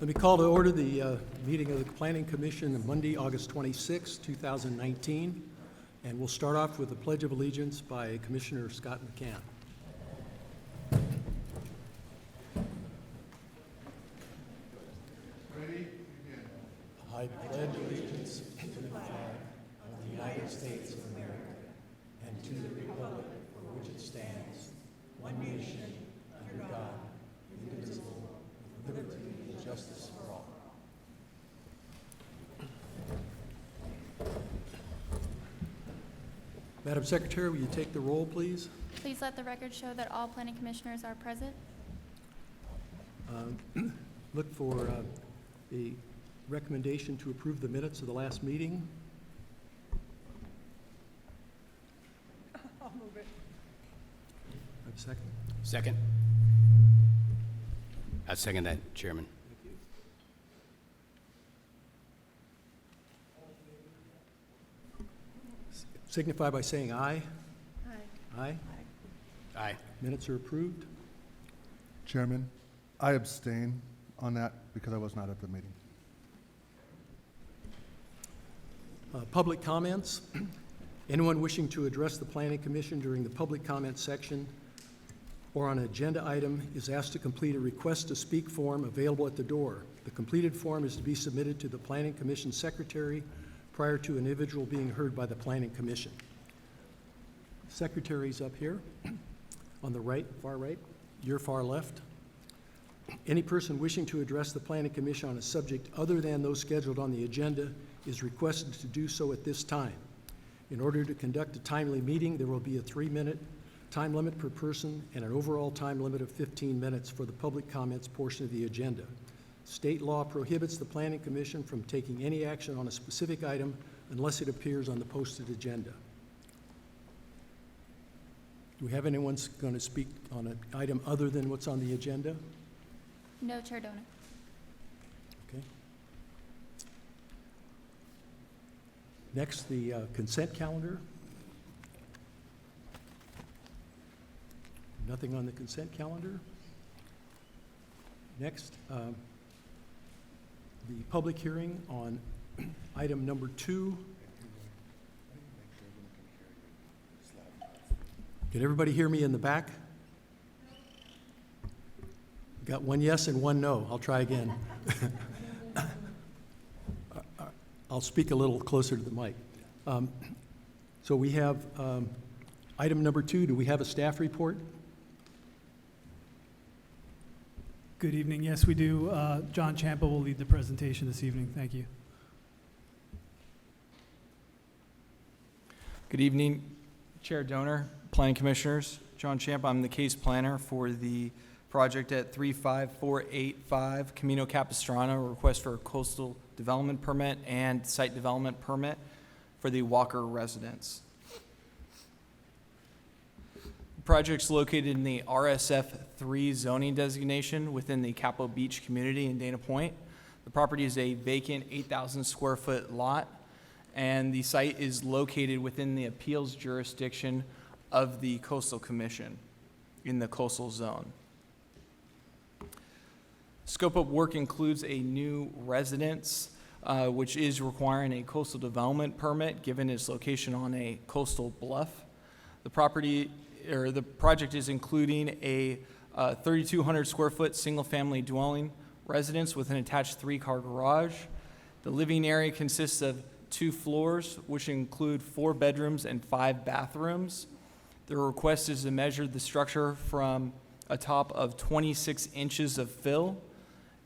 Let me call to order the meeting of the Planning Commission on Monday, August 26, 2019. And we'll start off with the Pledge of Allegiance by Commissioner Scott McCann. Ready? Begin. I pledge allegiance to the flag of the United States of America and to the republic for which it stands, one nation, under God, indivisible, with liberty and justice for all. Madam Secretary, will you take the roll, please? Please let the record show that all planning commissioners are present. Look for a recommendation to approve the minutes of the last meeting. I'll move it. Have a second? Second. I second that, Chairman. Thank you. Signify by saying aye. Aye. Aye. Aye. Minutes are approved. Chairman, I abstain on that because I was not at the meeting. Public comments. Anyone wishing to address the Planning Commission during the public comment section or on an agenda item is asked to complete a request to speak form available at the door. The completed form is to be submitted to the Planning Commission Secretary prior to an individual being heard by the Planning Commission. Secretary's up here on the right, far right, your far left. Any person wishing to address the Planning Commission on a subject other than those scheduled on the agenda is requested to do so at this time. In order to conduct a timely meeting, there will be a 3-minute time limit per person and an overall time limit of 15 minutes for the public comments portion of the agenda. State law prohibits the Planning Commission from taking any action on a specific item unless it appears on the posted agenda. Do we have anyone going to speak on an item other than what's on the agenda? No, Chair Donut. Okay. Next, the consent calendar. Nothing on the consent calendar. Next, the public hearing on item number 2. Can everybody hear me in the back? Got one yes and one no. I'll try again. I'll speak a little closer to the mic. So we have item number 2. Do we have a staff report? Good evening. Yes, we do. John Champa will lead the presentation this evening. Thank you. Good evening, Chair Donor, Planning Commissioners. John Champa, I'm the case planner for the project at 35485 Camino Capistrano, request for a coastal development permit and site development permit for the Walker residence. The project's located in the RSF3 zoning designation within the Capo Beach community in Dana Point. The property is a vacant 8,000 square foot lot, and the site is located within the appeals jurisdiction of the Coastal Commission in the coastal zone. Scope of work includes a new residence, which is requiring a coastal development permit given its location on a coastal bluff. The project is including a 3,200 square foot single family dwelling residence with an attached 3-car garage. The living area consists of 2 floors, which include 4 bedrooms and 5 bathrooms. The request is to measure the structure from a top of 26 inches of fill.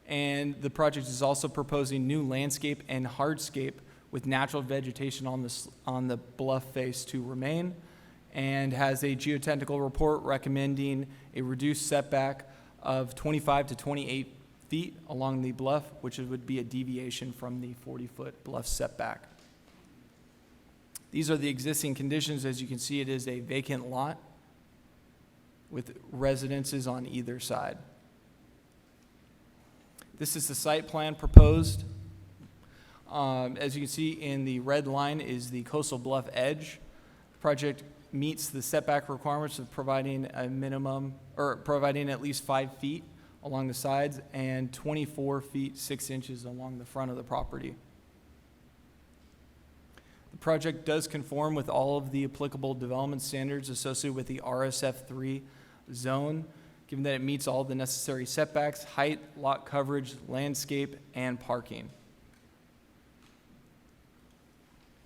And the project is also proposing new landscape and hardscape with natural vegetation on the bluff face to remain, and has a geotechnical report recommending a reduced setback of 25 to 28 feet along the bluff, which would be a deviation from the 40-foot bluff setback. These are the existing conditions. As you can see, it is a vacant lot with residences on either side. This is the site plan proposed. As you can see in the red line is the coastal bluff edge. The project meets the setback requirements of providing a minimum, or providing at least 5 feet along the sides and 24 feet 6 inches along the front of the property. The project does conform with all of the applicable development standards associated with the RSF3 zone, given that it meets all the necessary setbacks, height, lot coverage, landscape, and parking.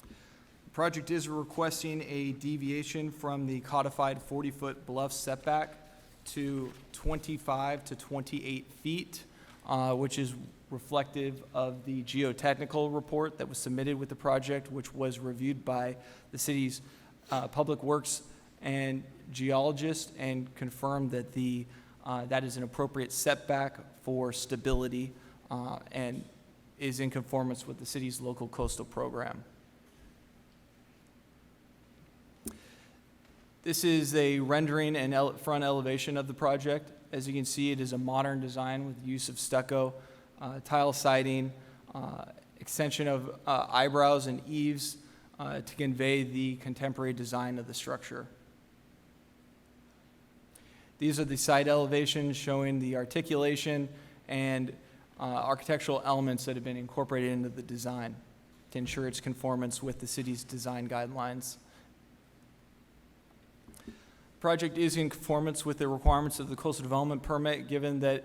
The project is requesting a deviation from the codified 40-foot bluff setback to 25 to 28 feet, which is reflective of the geotechnical report that was submitted with the project, which was reviewed by the city's public works and geologist and confirmed that that is an appropriate setback for stability and is in conformance with the city's local coastal program. This is a rendering and front elevation of the project. As you can see, it is a modern design with use of stucco, tile siding, extension of eyebrows and eaves to convey the contemporary design of the structure. These are the side elevations showing the articulation and architectural elements that have been incorporated into the design to ensure its conformance with the city's design guidelines. Project is in conformance with the requirements of the coastal development permit, given that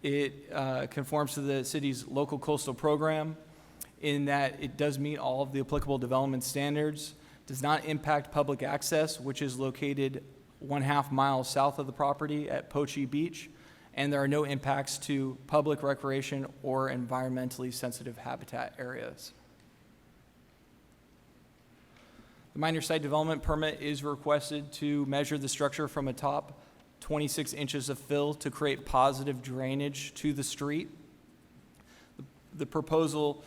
it conforms to the city's local coastal program, in that it does meet all of the applicable development standards, does not impact public access, which is located 1/2 mile south of the property at Poche Beach, and there are no impacts to public recreation or environmentally sensitive habitat areas. The minor site development permit is requested to measure the structure from a top 26 inches of fill to create positive drainage to the street. The proposal,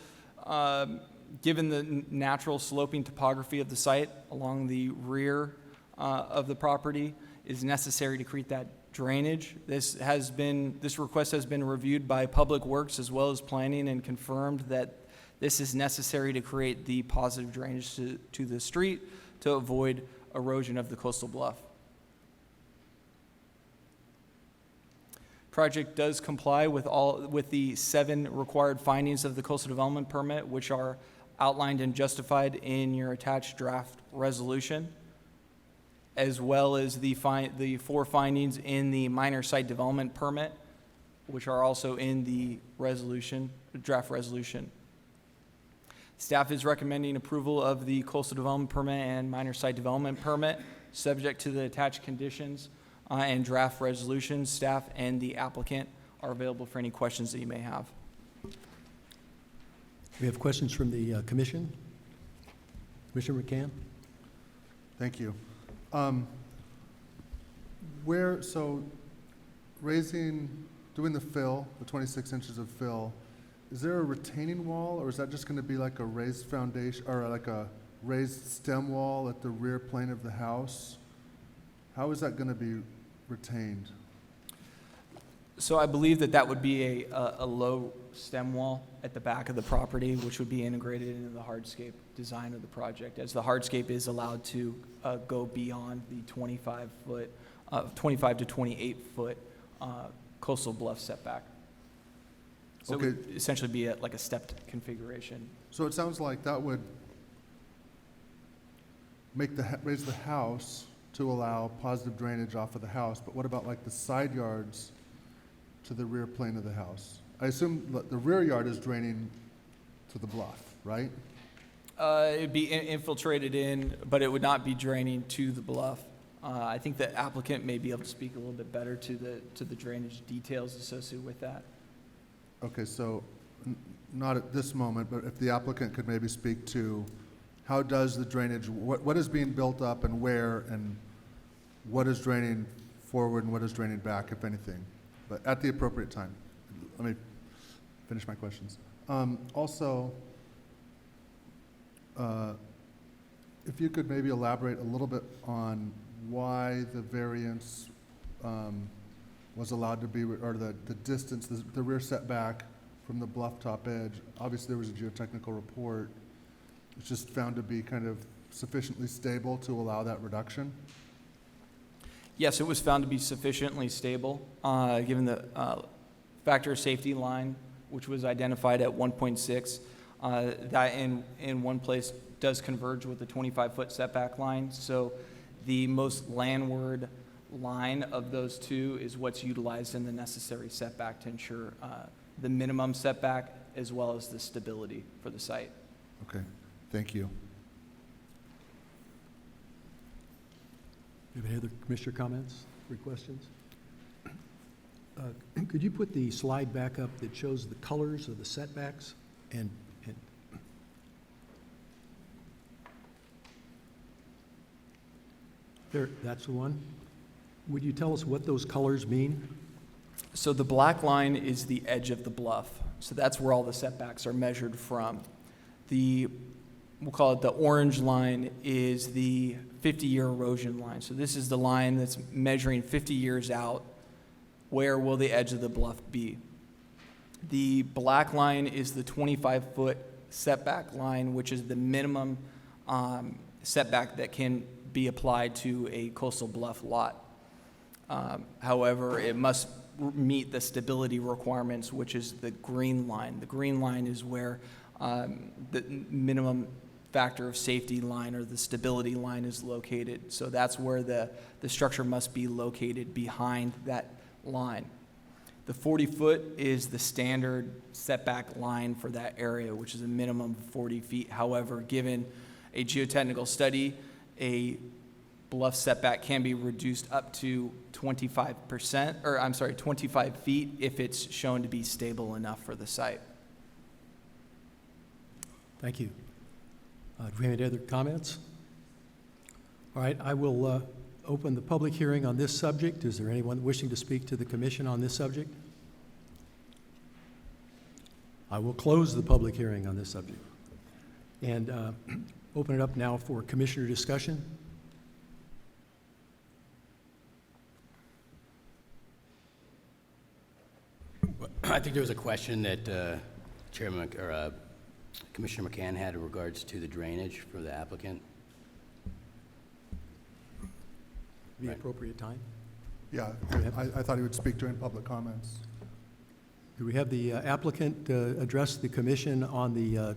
given the natural sloping topography of the site along the rear of the property, is necessary to create that drainage. This request has been reviewed by Public Works as well as Planning and confirmed that this is necessary to create the positive drainage to the street to avoid erosion of the coastal bluff. Project does comply with the 7 required findings of the coastal development permit, which are outlined and justified in your attached draft resolution, as well as the 4 findings in the minor site development permit, which are also in the draft resolution. Staff is recommending approval of the coastal development permit and minor site development permit, subject to the attached conditions and draft resolutions. Staff and the applicant are available for any questions that you may have. We have questions from the commission. Commissioner McCann? Thank you. Doing the fill, the 26 inches of fill, is there a retaining wall, or is that just going to be like a raised foundation, or like a raised stem wall at the rear plane of the house? How is that going to be retained? So I believe that would be a low stem wall at the back of the property, which would be integrated into the hardscape design of the project, as the hardscape is allowed to go beyond the 25 to 28 foot coastal bluff setback. So Okay. it would essentially be like a stepped configuration. So it sounds like that would raise the house to allow positive drainage off of the house, but what about like the side yards to the rear plane of the house? I assume the rear yard is draining to the bluff, right? It'd be infiltrated in, but it would not be draining to the bluff. I think the applicant may be able to speak a little bit better to the drainage details associated with that. Okay, so not at this moment, but if the applicant could maybe speak to how does the drainage, what is being built up and where, and what is draining forward and what is draining back, if anything, but at the appropriate time. Let me finish my questions. Also, if you could maybe elaborate a little bit on why the variance was allowed to be, or the distance, the rear setback from the bluff top edge. Obviously, there was a geotechnical report. It's just found to be kind of sufficiently stable to allow that reduction. Yes, it was found to be sufficiently stable, given the factor of safety line, which was identified at 1.6. That in one place does converge with the 25-foot setback line. So the most landward line of those two is what's utilized in the necessary setback to ensure the minimum setback as well as the stability for the site. Okay, thank you. Do you have any other commissioner comments or questions? Could you put the slide back up that shows the colors of the setbacks? And there, that's the one. Would you tell us what those colors mean? So the black line is the edge of the bluff. So that's where all the setbacks are measured from. We'll call it the orange line, is the 50-year erosion line. So this is the line that's measuring 50 years out. Where will the edge of the bluff be? The black line is the 25-foot setback line, which is the minimum setback that can be applied to a coastal bluff lot. However, it must meet the stability requirements, which is the green line. The green line is where the minimum factor of safety line or the stability line is located. So that's where the structure must be located behind that line. The 40-foot is the standard setback line for that area, which is a minimum of 40 feet. However, given a geotechnical study, a bluff setback can be reduced up to 25 feet if it's shown to be stable enough for the site. Thank you. Do we have any other comments? All right, I will open the public hearing on this subject. Is there anyone wishing to speak to the commission on this subject? I will close the public hearing on this subject and open it up now for commissioner discussion. I think there was a question that Chairman or Commissioner McCann had in regards to the drainage for the applicant. The Right. appropriate time. Yeah, Go ahead. I thought he would speak during public comments. Do we have the applicant address the commission on the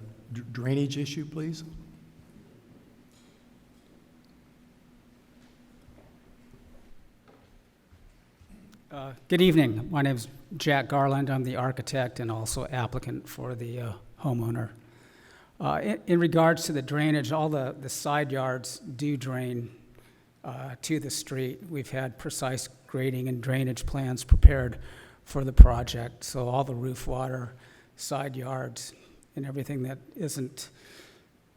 drainage issue, please? Good evening. My name is Jack Garland. I'm the architect and also applicant for the homeowner. In regards to the drainage, all the side yards do drain to the street. We've had precise grading and drainage plans prepared for the project, so all the roof water, side yards, and everything that isn't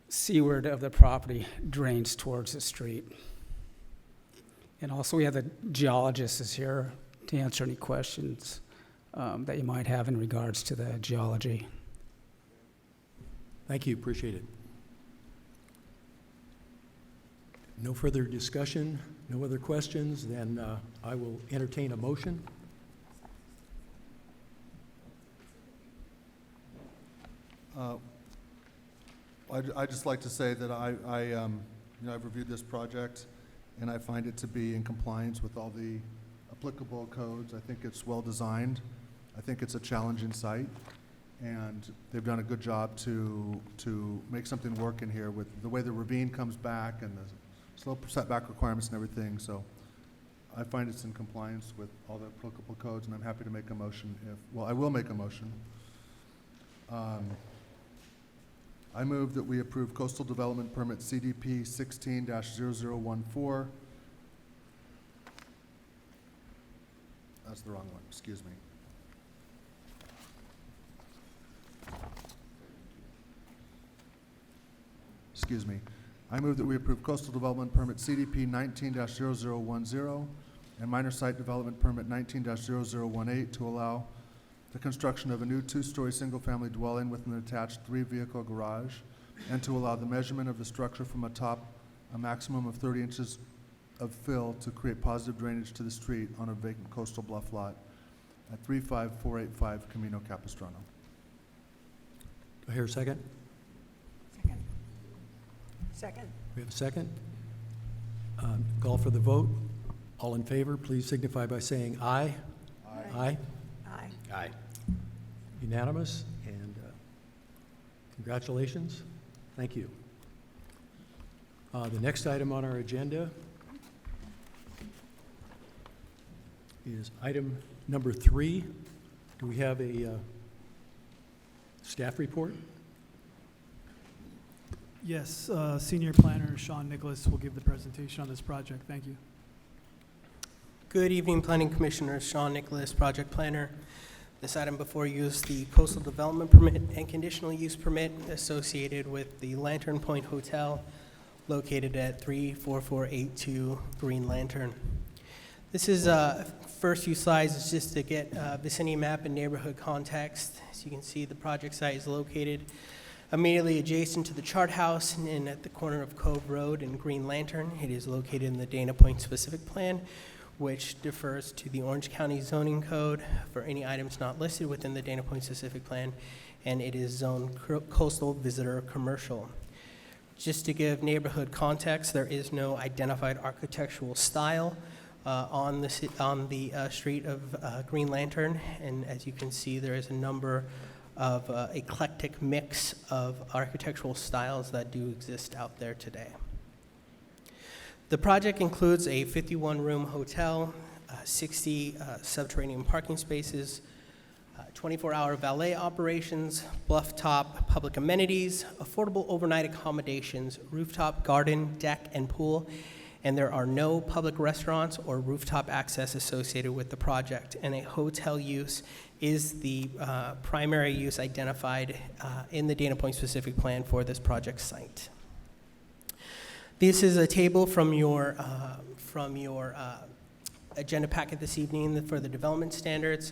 seaward of the property drains towards the street. And also we have the geologist is here to answer any questions that you might have in regards to the geology. Thank you, appreciate it. No further discussion, no other questions, then I will entertain a motion. I'd just like to say that I've reviewed this project, and I find it to be in compliance with all the applicable codes. I think it's well-designed. I think it's a challenging site, and they've done a good job to make something work in here with the way the ravine comes back and the slope setback requirements and everything. So I find it's in compliance with all the applicable codes, and I'm happy to make a motion I will make a motion. I move that we approve Coastal Development Permit CDP 16-0014. That's the wrong one, excuse me. Excuse me. I move that we approve Coastal Development Permit CDP 19-0010 and Minor Site Development Permit 19-0018 to allow the construction of a new two-story single-family dwelling with an attached three-vehicle garage, and to allow the measurement of the structure from atop a maximum of 30 inches of fill to create positive drainage to the street on a vacant coastal bluff lot at 35485 Camino Capistrano. Do I hear a second? Second. We have a second. Call for the vote. All in favor, please signify by saying aye. Aye. Aye. Aye. Aye. Unanimous, and congratulations. Thank you. The next item on our agenda is item number 3. Do we have a staff report? Yes, Senior Planner Sean Nicholas will give the presentation on this project. Thank you. Good evening, Planning Commissioners. Sean Nicholas, Project Planner. This item before you is the Coastal Development Permit and Conditional Use Permit associated with the Lantern Point Hotel located at 34482 Green Lantern. This is first few slides is just to get vicinity map and neighborhood context. As you can see, the project site is located immediately adjacent to the Chart House and at the corner of Cove Road and Green Lantern. It is located in the Dana Point Specific Plan, which defers to the Orange County Zoning Code for any items not listed within the Dana Point Specific Plan, and it is zoned coastal visitor commercial. Just to give neighborhood context, there is no identified architectural style on the street of Green Lantern, and as you can see, there is a number of eclectic mix of architectural styles that do exist out there today. The project includes a 51-room hotel, 60 subterranean parking spaces, 24-hour valet operations, bluff top public amenities, affordable overnight accommodations, rooftop garden, deck, and pool, and there are no public restaurants or rooftop access associated with the project, and a hotel use is the primary use identified in the Dana Point Specific Plan for this project site. This is a table from your agenda packet this evening for the development standards.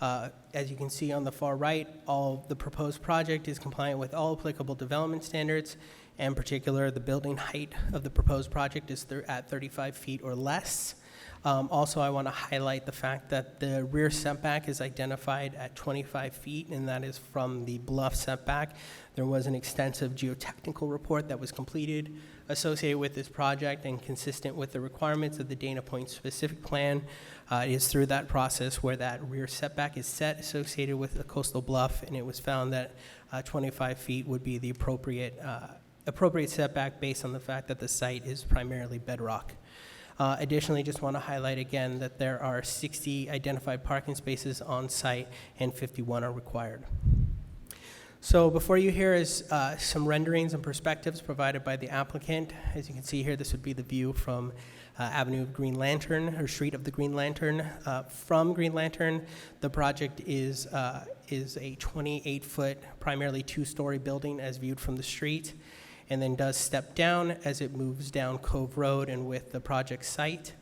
As you can see on the far right, all the proposed project is compliant with all applicable development standards. In particular, the building height of the proposed project is at 35 feet or less. Also, I want to highlight the fact that the rear setback is identified at 25 feet, and that is from the bluff setback. There was an extensive geotechnical report that was completed associated with this project and consistent with the requirements of the Dana Point Specific Plan. It is through that process where that rear setback is set associated with the coastal bluff, and it was found that 25 feet would be the appropriate setback based on the fact that the site is primarily bedrock. Additionally, just want to highlight again that there are 60 identified parking spaces on site and 51 are required. So before you hear is some renderings and perspectives provided by the applicant. As you can see here, this would be the view from Avenue of Green Lantern, or Street of the Green Lantern. From Green Lantern, the project is a 28-foot, primarily two-story building as viewed from the street, and then does step down as it moves down Cove Road and with the project site.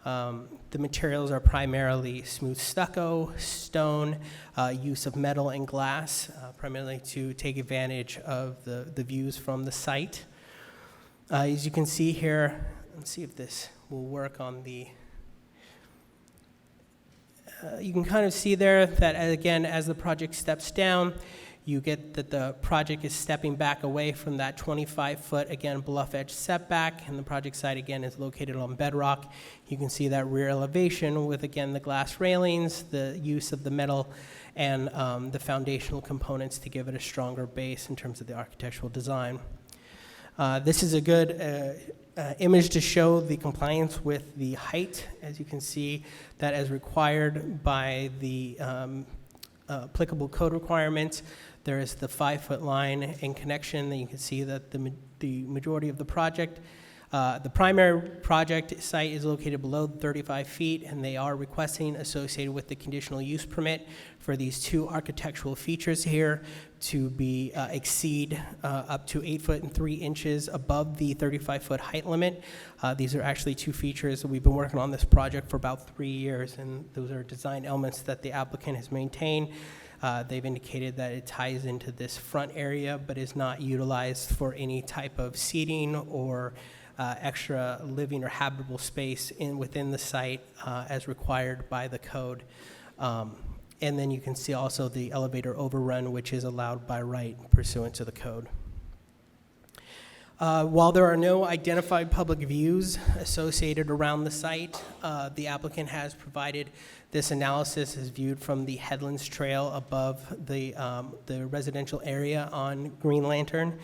The materials are primarily smooth stucco, stone, use of metal and glass, primarily to take advantage of the views from the site. As you can see here, let's see if this will work on the, you can kind of see there that, again, as the project steps down, you get that the project is stepping back away from that 25-foot, again, bluff edge setback, and the project site, again, is located on bedrock. You can see that rear elevation with, again, the glass railings, the use of the metal, and the foundational components to give it a stronger base in terms of the architectural design. This is a good image to show the compliance with the height. As you can see, that as required by the applicable code requirements, there is the 5-foot line in connection. Then you can see that the majority of the project, the primary project site is located below 35 feet, and they are requesting associated with the conditional use permit for these two architectural features here to be exceed up to 8 foot and 3 inches above the 35-foot height limit. These are actually two features that we've been working on this project for about 3 years, and those are design elements that the applicant has maintained. They've indicated that it ties into this front area, but is not utilized for any type of seating or extra living or habitable space within the site as required by the code. And then you can see also the elevator overrun, which is allowed by right pursuant to the code. While there are no identified public views associated around the site, the applicant has provided this analysis is viewed from the Headlands Trail above the residential area on Green Lantern.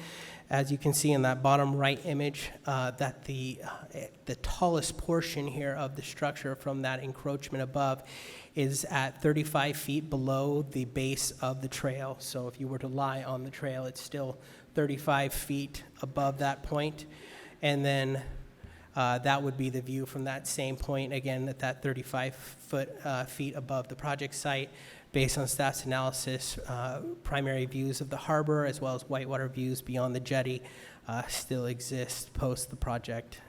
As you can see in that bottom right image, that the tallest portion here of the structure from that encroachment above is at 35 feet below the base of the trail. So if you were to lie on the trail, it's still 35 feet above that point. And then that would be the view from that same point, again, at that 35 feet above the project site. Based on staff's analysis, primary views of the harbor as well as whitewater views beyond the jetty still exist post the project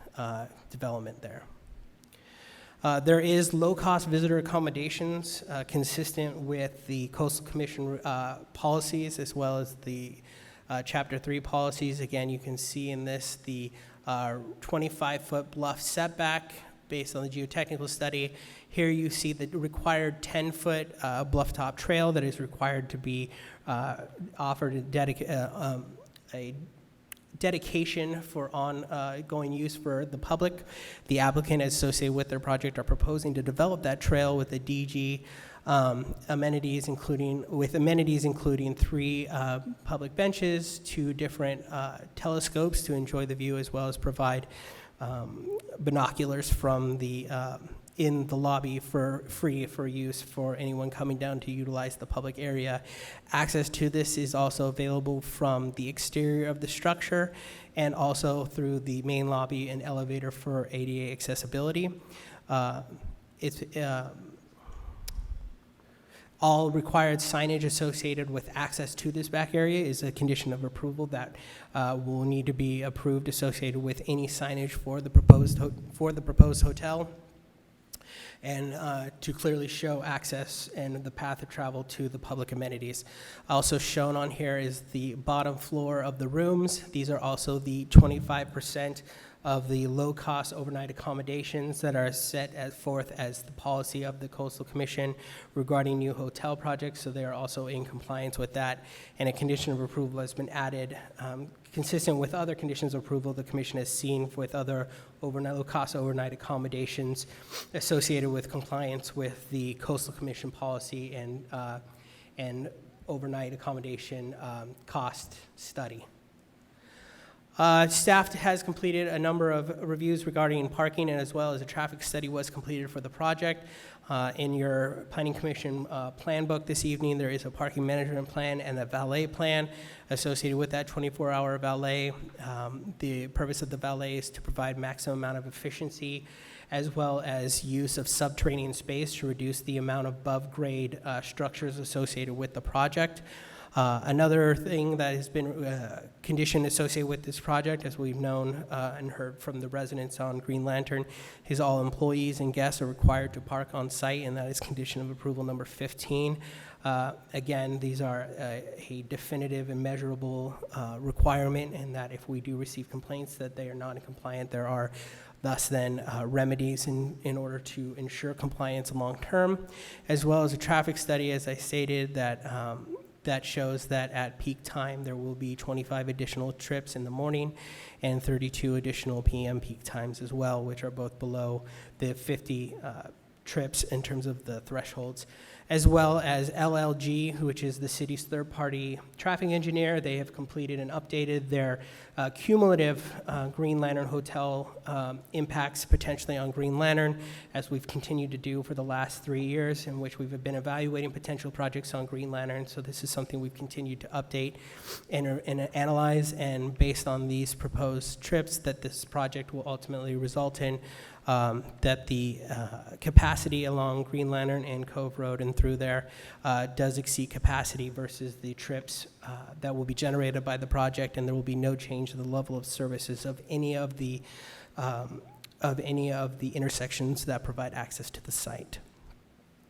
development there. There is low-cost visitor accommodations consistent with the Coastal Commission policies as well as the Chapter 3 policies. Again, you can see in this the 25-foot bluff setback based on the geotechnical study. Here you see the required 10-foot bluff top trail that is required to be offered a dedication for ongoing use for the public. The applicant associated with their project are proposing to develop that trail with a DG amenities, including 3 public benches, 2 different telescopes to enjoy the view, as well as provide binoculars from the in the lobby for free for use for anyone coming down to utilize the public area. Access to this is also available from the exterior of the structure and also through the main lobby and elevator for ADA accessibility. All required signage associated with access to this back area is a condition of approval that will need to be approved associated with any signage for the proposed hotel, and to clearly show access and the path of travel to the public amenities. Also shown on here is the bottom floor of the rooms. These are also the 25% of the low-cost overnight accommodations that are set as forth as the policy of the Coastal Commission regarding new hotel projects, so they are also in compliance with that. And a condition of approval has been added, consistent with other conditions of approval the Commission has seen with other low-cost overnight accommodations associated with compliance with the Coastal Commission policy and overnight accommodation cost study. Staff has completed a number of reviews regarding parking, and as well as a traffic study was completed for the project. In your Planning Commission plan book this evening, there is a parking management plan and a valet plan associated with that 24-hour valet. The purpose of the valet is to provide maximum amount of efficiency as well as use of subterranean space to reduce the amount of above-grade structures associated with the project. Another thing that has been condition associated with this project, as we've known and heard from the residents on Green Lantern, is all employees and guests are required to park on site, and that is condition of approval number 15. Again, these are a definitive and measurable requirement, and that if we do receive complaints that they are not in compliant, there are thus then remedies in order to ensure compliance long term, as well as a traffic study, as I stated, that shows that at peak time there will be 25 additional trips in the morning and 32 additional PM peak times as well, which are both below the 50 trips in terms of the thresholds, as well as LLG, which is the city's third-party traffic engineer. They have completed and updated their cumulative Green Lantern Hotel impacts potentially on Green Lantern, as we've continued to do for the last 3 years, in which we've been evaluating potential projects on Green Lantern. So this is something we've continued to update and analyze, and based on these proposed trips that this project will ultimately result in, that the capacity along Green Lantern and Cove Road and through there does exceed capacity versus the trips that will be generated by the project, and there will be no change in the level of services of any of the intersections that provide access to the site.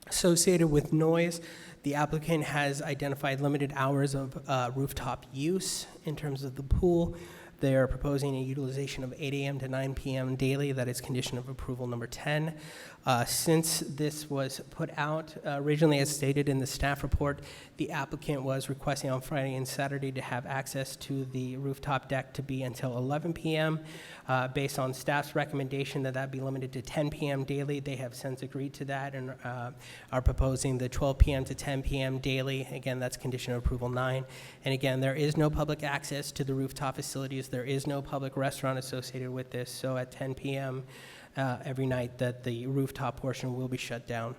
Associated with noise, the applicant has identified limited hours of rooftop use in terms of the pool. They are proposing a utilization of 8 a.m. to 9 p.m. daily. That is condition of approval number 10. Since this was put out originally as stated in the staff report, the applicant was requesting on Friday and Saturday to have access to the rooftop deck to be until 11 p.m. Based on staff's recommendation that be limited to 10 p.m. daily, they have since agreed to that and are proposing the 12 p.m. to 10 p.m. daily. Again, that's condition of approval 9. And again, there is no public access to the rooftop facilities. There is no public restaurant associated with this. So at 10 p.m. Every night that the rooftop portion will be shut down.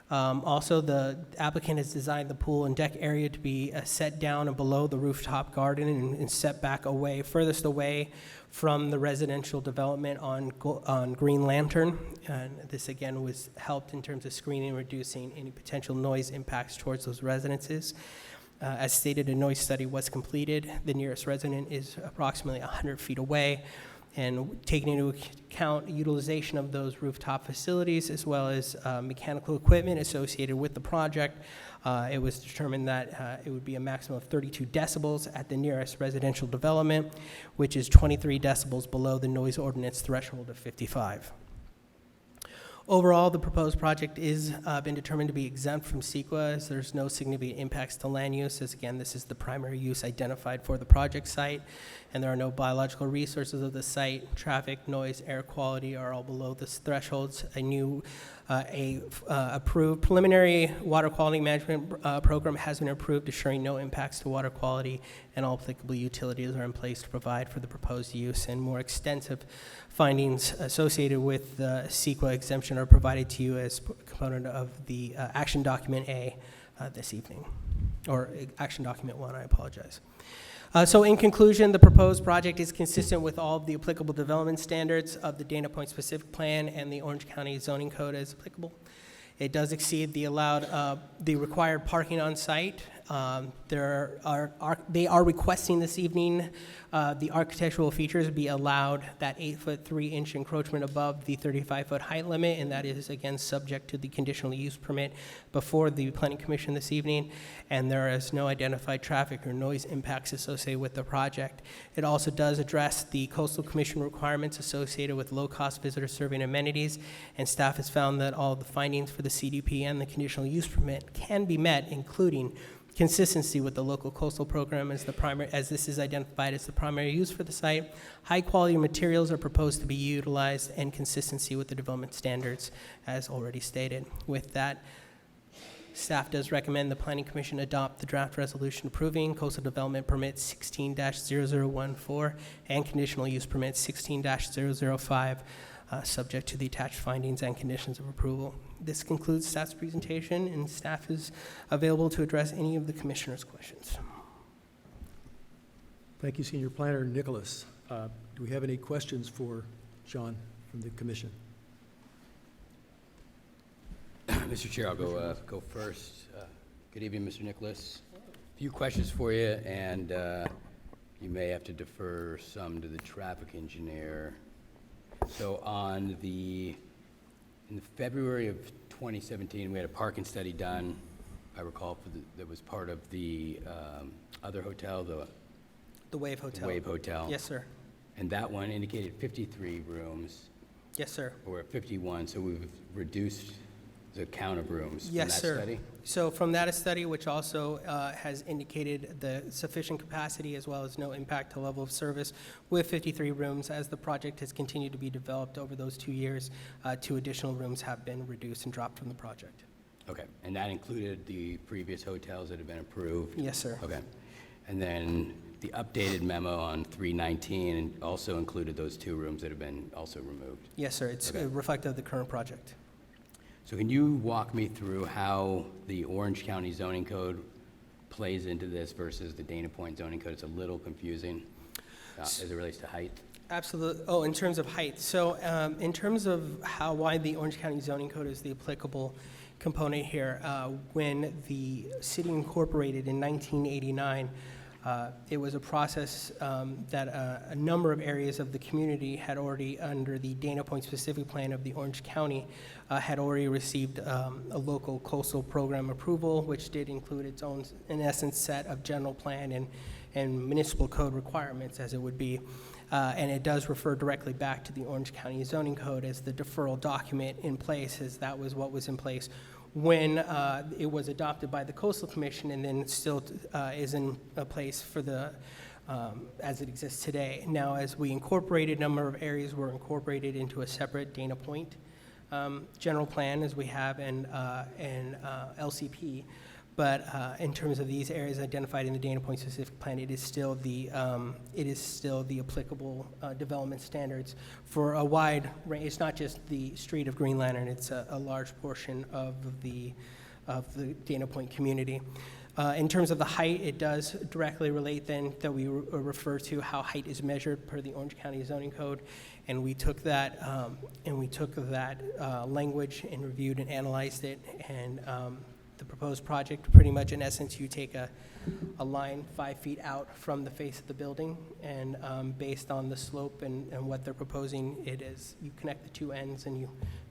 Also, the applicant has designed the pool and deck area to be set down and below the rooftop garden and set back away, furthest away from the residential development on Green Lantern. And this again was helped in terms of screening and reducing any potential noise impacts towards those residences. As stated, a noise study was completed. The nearest resident is approximately 100 feet away. And taking into account utilization of those rooftop facilities as well as mechanical equipment associated with the project, it was determined that it would be a maximum of 32 decibels at the nearest residential development, which is 23 decibels below the noise ordinance threshold of 55. Overall, the proposed project is been determined to be exempt from CEQA, as there's no significant impacts to land use, as again, this is the primary use identified for the project site, and there are no biological resources of the site. Traffic, noise, air quality are all below the thresholds. A new approved preliminary water quality management program has been approved, assuring no impacts to water quality, and all applicable utilities are in place to provide for the proposed use, and more extensive findings associated with the CEQA exemption are provided to you as component of the action document A this evening, or action document 1, I apologize. So in conclusion, the proposed project is consistent with all of the applicable development standards of the Dana Point Specific Plan and the Orange County Zoning Code as applicable. It does exceed the required parking on site. They are requesting this evening the architectural features be allowed that 8-foot 3-inch encroachment above the 35-foot height limit, and that is again subject to the conditional use permit before the Planning Commission this evening. And there is no identified traffic or noise impacts associated with the project. It also does address the Coastal Commission requirements associated with low-cost visitor serving amenities, and staff has found that all of the findings for the CDP and the conditional use permit can be met, including consistency with the local coastal program as this is identified as the primary use for the site. High quality materials are proposed to be utilized, and consistency with the development standards as already stated. With that, staff does recommend the Planning Commission adopt the draft resolution approving coastal development permit 16-0014 and conditional use permit 16-005, subject to the attached findings and conditions of approval. This concludes staff's presentation, and staff is available to address any of the commissioners' questions. Thank you, Senior Planner Nicholas. Do we have any questions for John from the commission? Mr. Chair, I'll go first. Good evening, Mr. Nicholas. A few questions for you, and you may have to defer some to the traffic engineer. So in February of 2017, we had a parking study done, I recall, that was part of the other hotel, The Wave Hotel. Wave Hotel. Yes, sir. And that one indicated 53 rooms. Yes, sir. We're at 51, so we've reduced the count of rooms from that Yes, sir. study? So from that study, which also has indicated the sufficient capacity as well as no impact to level of service with 53 rooms, as the project has continued to be developed over those 2 years, 2 additional rooms have been reduced and dropped from the project. Okay, and that included the previous hotels that have been approved? Yes, sir. Okay. And then the updated memo on 319 also included those 2 rooms that have been also removed? Yes, sir. It's Okay. reflective of the current project. So can you walk me through how the Orange County zoning code plays into this versus the Dana Point zoning code? It's a little confusing as it relates to height. Absolutely. Oh, in terms of height. So in terms of why the Orange County zoning code is the applicable component here, when the city incorporated in 1989, it was a process that a number of areas of the community had already, under the Dana Point Specific Plan of the Orange County, had already received a local coastal program approval, which did include its own, in essence, set of general plan and and municipal code requirements as it would be. And it does refer directly back to the Orange County Zoning Code as the deferral document in place, as that was what was in place when it was adopted by the Coastal Commission, and then still is in place for the as it exists today. Now, as we incorporated, a number of areas were incorporated into a separate Dana Point general plan, as we have, and LCP. But in terms of these areas identified in the Dana Point specific plan, it is still the applicable development standards for a wide range. It's not just the street of Green Lantern; it's a large portion of the Dana Point community. In terms of the height, it does directly relate then that we refer to how height is measured per the Orange County Zoning Code, and we took that language and reviewed and analyzed it, and the proposed project, pretty much in essence, you take a line 5 feet out from the face of the building, and based on the slope and what they're proposing, it is, you connect the two ends and you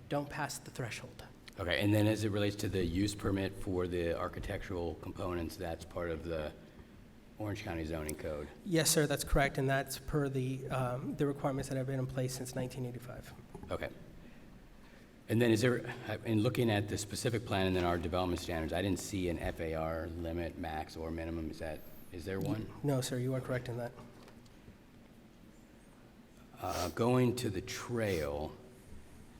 don't pass the threshold. Okay, and then as it relates to the use permit for the architectural components, that's part of the Orange County zoning code? Yes, sir, that's correct, and that's per the requirements that have been in place since 1985. Okay. And then is there, in looking at the specific plan and then our development standards, I didn't see an FAR limit, max or minimum. Is there one? No, sir, you are correct in that. Going to the trail,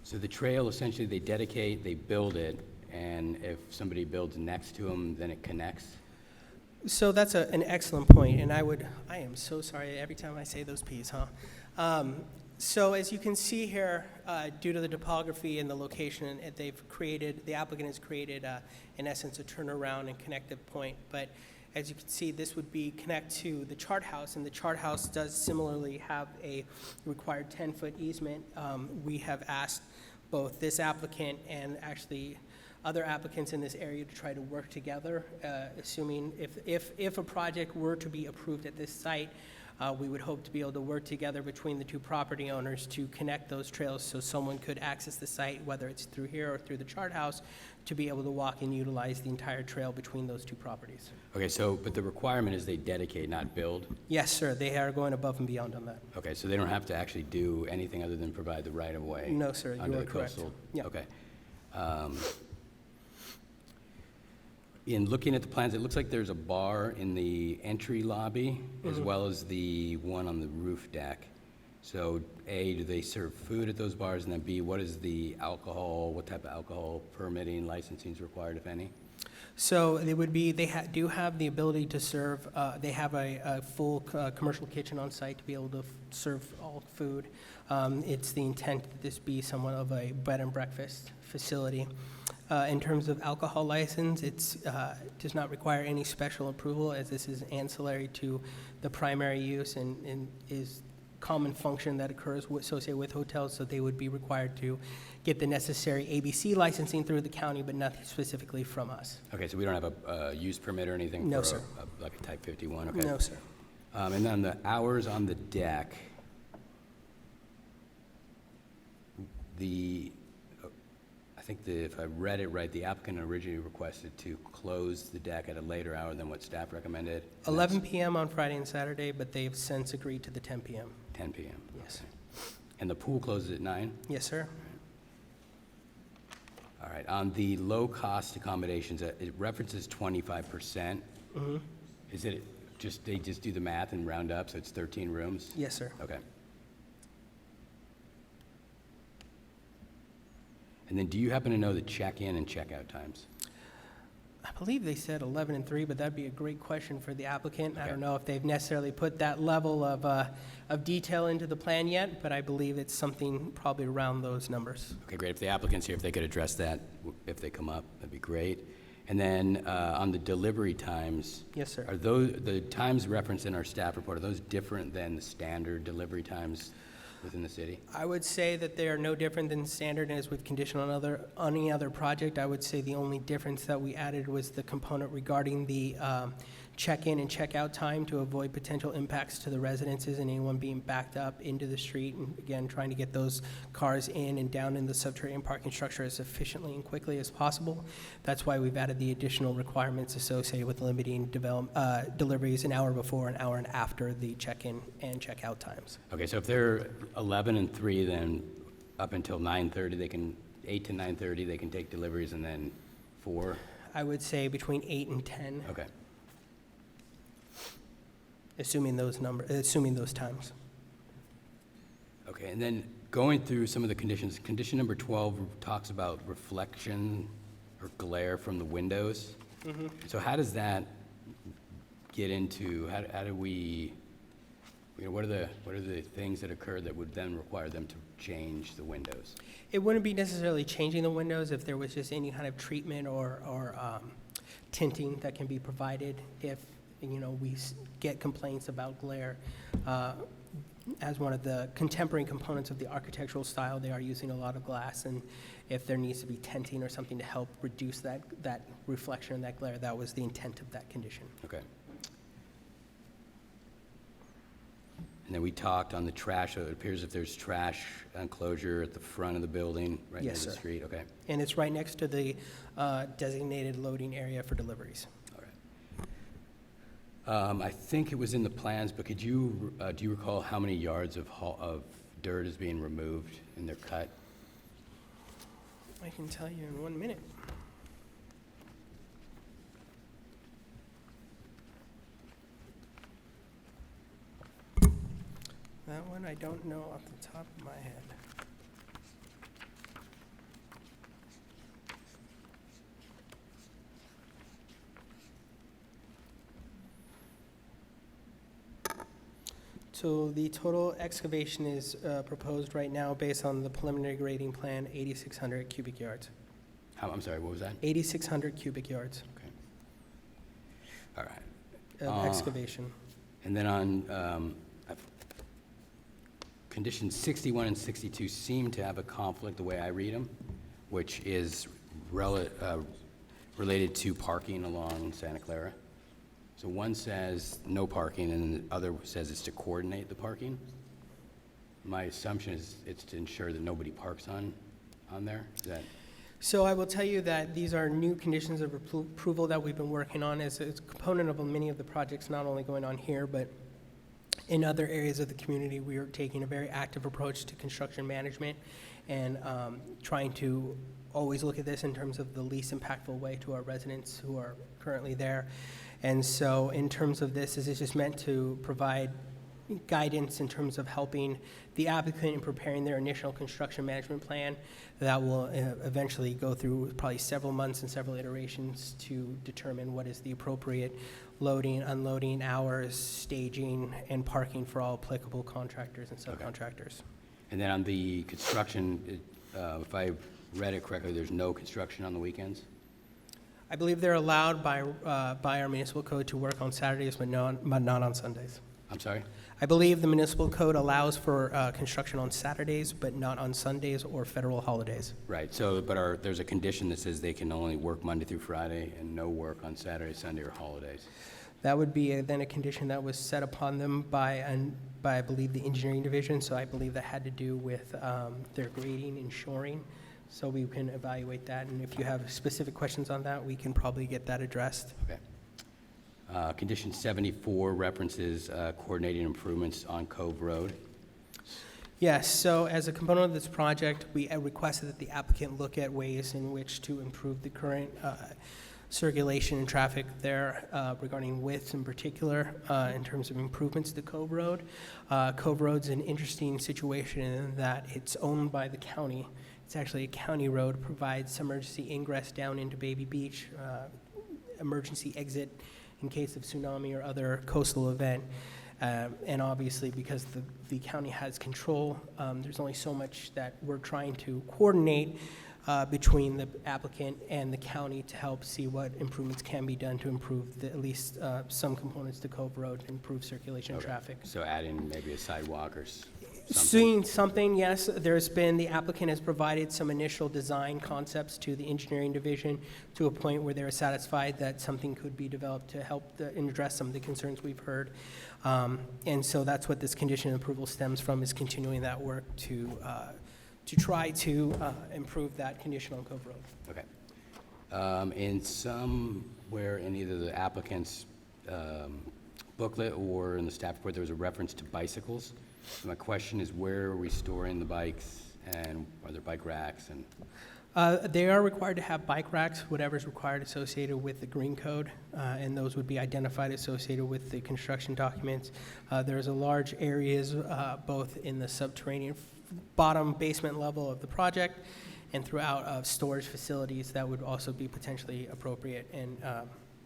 so the trail, essentially, they dedicate, they build it, and if somebody builds next to them, then it connects? So that's an excellent point, and I am so sorry every time I say those Ps, huh? So as you can see here, due to the topography and the location, the applicant has created, in essence, a turnaround and connective point. But as you can see, this would be connect to the chart house, and the chart house does similarly have a required 10-foot easement. We have asked both this applicant and actually other applicants in this area to try to work together, assuming if a project were to be approved at this site, we would hope to be able to work together between the two property owners to connect those trails so someone could access the site, whether it's through here or through the chart house, to be able to walk and utilize the entire trail between those two properties. Okay, so, but the requirement is they dedicate, not build? Yes, sir, they are going above and beyond on that. Okay, so they don't have to actually do anything other than provide the right-of-way? No, sir, you under are the correct. coastal? Yeah. Okay. In looking at the plans, it looks like there's a bar in the entry lobby as well as the one on the roof deck. So A, do they serve food at those bars? And then B, what is the alcohol, what type of alcohol permitting, licensing is required, if any? So they would be, do have the ability to serve, they have a full commercial kitchen on site to be able to serve all food. It's the intent that this be somewhat of a bed and breakfast facility. In terms of alcohol license, it does not require any special approval, as this is ancillary to the primary use and is common function that occurs associated with hotels, so they would be required to get the necessary ABC licensing through the county, but nothing specifically from us. Okay, so we don't have a use permit or anything? No, for sir. Like a type 51, okay. No, sir. And then the hours on the deck, I think if I read it right, the applicant originally requested to close the deck at a later hour than what staff recommended? And 11 that's p.m. on Friday and Saturday, but they've since agreed to the 10 p.m. 10 p.m.? Yes. Okay. And the pool closes at 9? Yes, sir. All right, on the low-cost accommodations, it references 25%. Mhm. Is it just, they just do the math and round up, so it's 13 rooms? Yes, sir. Okay. And then do you happen to know the check-in and check-out times? I believe they said 11 and 3, but that'd be a great question for the applicant. I Okay. don't know if they've necessarily put that level of detail into the plan yet, but I believe it's something probably around those numbers. Okay, great. If the applicant's here, if they could address that, if they come up, that'd be great. And then on the delivery times, Yes, sir. are those, the times referenced in our staff report, are those different than the standard delivery times within the city? I would say that they are no different than standard as with condition on any other project. I would say the only difference that we added was the component regarding the check-in and check-out time to avoid potential impacts to the residences and anyone being backed up into the street. And again, trying to get those cars in and down in the subterranean parking structure as efficiently and quickly as possible. That's why we've added the additional requirements associated with limiting deliveries an hour before, an hour and after the check-in and check-out times. Okay, so if they're 11 and 3, then up until 9:30, they can, 8 to 9:30, they can take deliveries, and then 4? I would say between 8 and 10, Okay. assuming those times. Okay, and then going through some of the conditions, condition number 12 talks about reflection or glare from the windows. So how does that get into, how do we, what are the things that occur that would then require them to change the windows? It wouldn't be necessarily changing the windows if there was just any kind of treatment or tinting that can be provided if, we get complaints about glare. As one of the contemporary components of the architectural style, they are using a lot of glass, and if there needs to be tinting or something to help reduce that reflection and that glare, that was the intent of that condition. Okay. And then we talked on the trash, so it appears if there's trash enclosure at the front of the building, right near Yes, the sir. street, okay. And it's right next to the designated loading area for deliveries. All right. I think it was in the plans, but could you, do you recall how many yards of dirt is being removed in their cut? I can tell you in 1 minute. That one I don't know off the top of my head. So the total excavation is proposed right now based on the preliminary grading plan, 8,600 cubic yards. I'm sorry, what was that? 8,600 cubic yards Okay. All right. of excavation. And then on conditions 61 and 62 seem to have a conflict the way I read them, which is related to parking along Santa Clara. So one says no parking, and the other says it's to coordinate the parking. My assumption is it's to ensure that nobody parks on there. Is that? So I will tell you that these are new conditions of approval that we've been working on as a component of many of the projects, not only going on here, but in other areas of the community. We are taking a very active approach to construction management and trying to always look at this in terms of the least impactful way to our residents who are currently there. And so in terms of this, is just meant to provide guidance in terms of helping the applicant in preparing their initial construction management plan that will eventually go through probably several months and several iterations to determine what is the appropriate loading, unloading hours, staging, and parking for all applicable contractors and subcontractors. And then on the construction, if I read it correctly, there's no construction on the weekends? I believe they're allowed by our municipal code to work on Saturdays, but not on Sundays. I'm sorry? I believe the municipal code allows for construction on Saturdays, but not on Sundays or federal holidays. Right, so, but there's a condition that says they can only work Monday through Friday and no work on Saturday, Sunday, or holidays. That would be then a condition that was set upon them by, I believe, the engineering division, so I believe that had to do with their grading and shoring. So we can evaluate that, and if you have specific questions on that, we can probably get that addressed. Okay. Condition 74 references coordinating improvements on Cove Road. Yes, so as a component of this project, we requested that the applicant look at ways in which to improve the current circulation and traffic there regarding widths in particular in terms of improvements to Cove Road. Cove Road's an interesting situation in that it's owned by the county. It's actually a county road, provides emergency ingress down into Baby Beach, emergency exit in case of tsunami or other coastal event. And obviously, because the county has control, there's only so much that we're trying to coordinate between the applicant and the county to help see what improvements can be done to improve at least some components to Cove Road, improve circulation and Okay. traffic. So adding maybe a sidewalk or something? Seeing something, yes. There's been, the applicant has provided some initial design concepts to the engineering division to a point where they're satisfied that something could be developed to help and address some of the concerns we've heard. And so that's what this condition of approval stems from, is continuing that work to try to improve that condition on Cove Road. Okay. In somewhere in either the applicant's booklet or in the staff report, there was a reference to bicycles. So my question is, where are we storing the bikes, and are there bike racks? And They are required to have bike racks, whatever's required associated with the green code, and those would be identified associated with the construction documents. There's a large areas, both in the subterranean bottom basement level of the project and throughout of storage facilities that would also be potentially appropriate and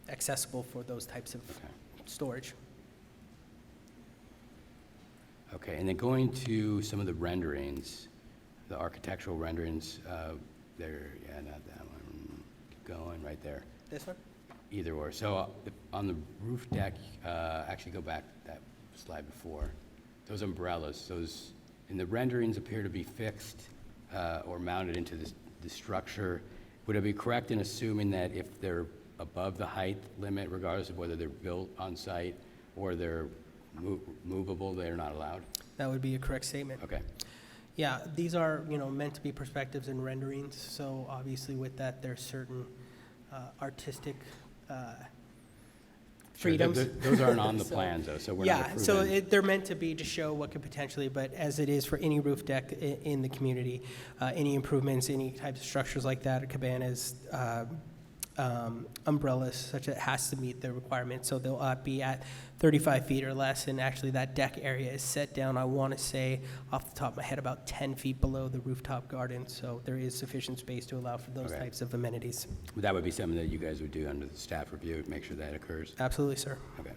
accessible for those types of storage. Okay, and then going to some of the renderings, the architectural renderings, there, yeah, not that one. Keep going, right there. This one? Either or. So on the roof deck, actually go back that slide before. Those umbrellas, those in the renderings appear to be fixed or mounted into the structure. Would I be correct in assuming that if they're above the height limit, regardless of whether they're built on site or they're movable, they're not allowed? That would be a correct statement. Okay. Yeah, these are, meant to be perspectives and renderings, so obviously with that, there's certain artistic Sure, freedoms. Those aren't on the So, plans, though, so we're not Yeah, approving. so they're meant to be to show what could potentially, but as it is for any roof deck in the community, any improvements, any types of structures like that, cabanas, umbrellas, such that it has to meet the requirements, so they'll be at 35 feet or less, and actually that deck area is set down, I want to say, off the top of my head, about 10 feet below the rooftop garden, so there is sufficient space to allow for those Okay. types of amenities. That would be something that you guys would do under the staff review, make sure that occurs? Absolutely, sir. Okay.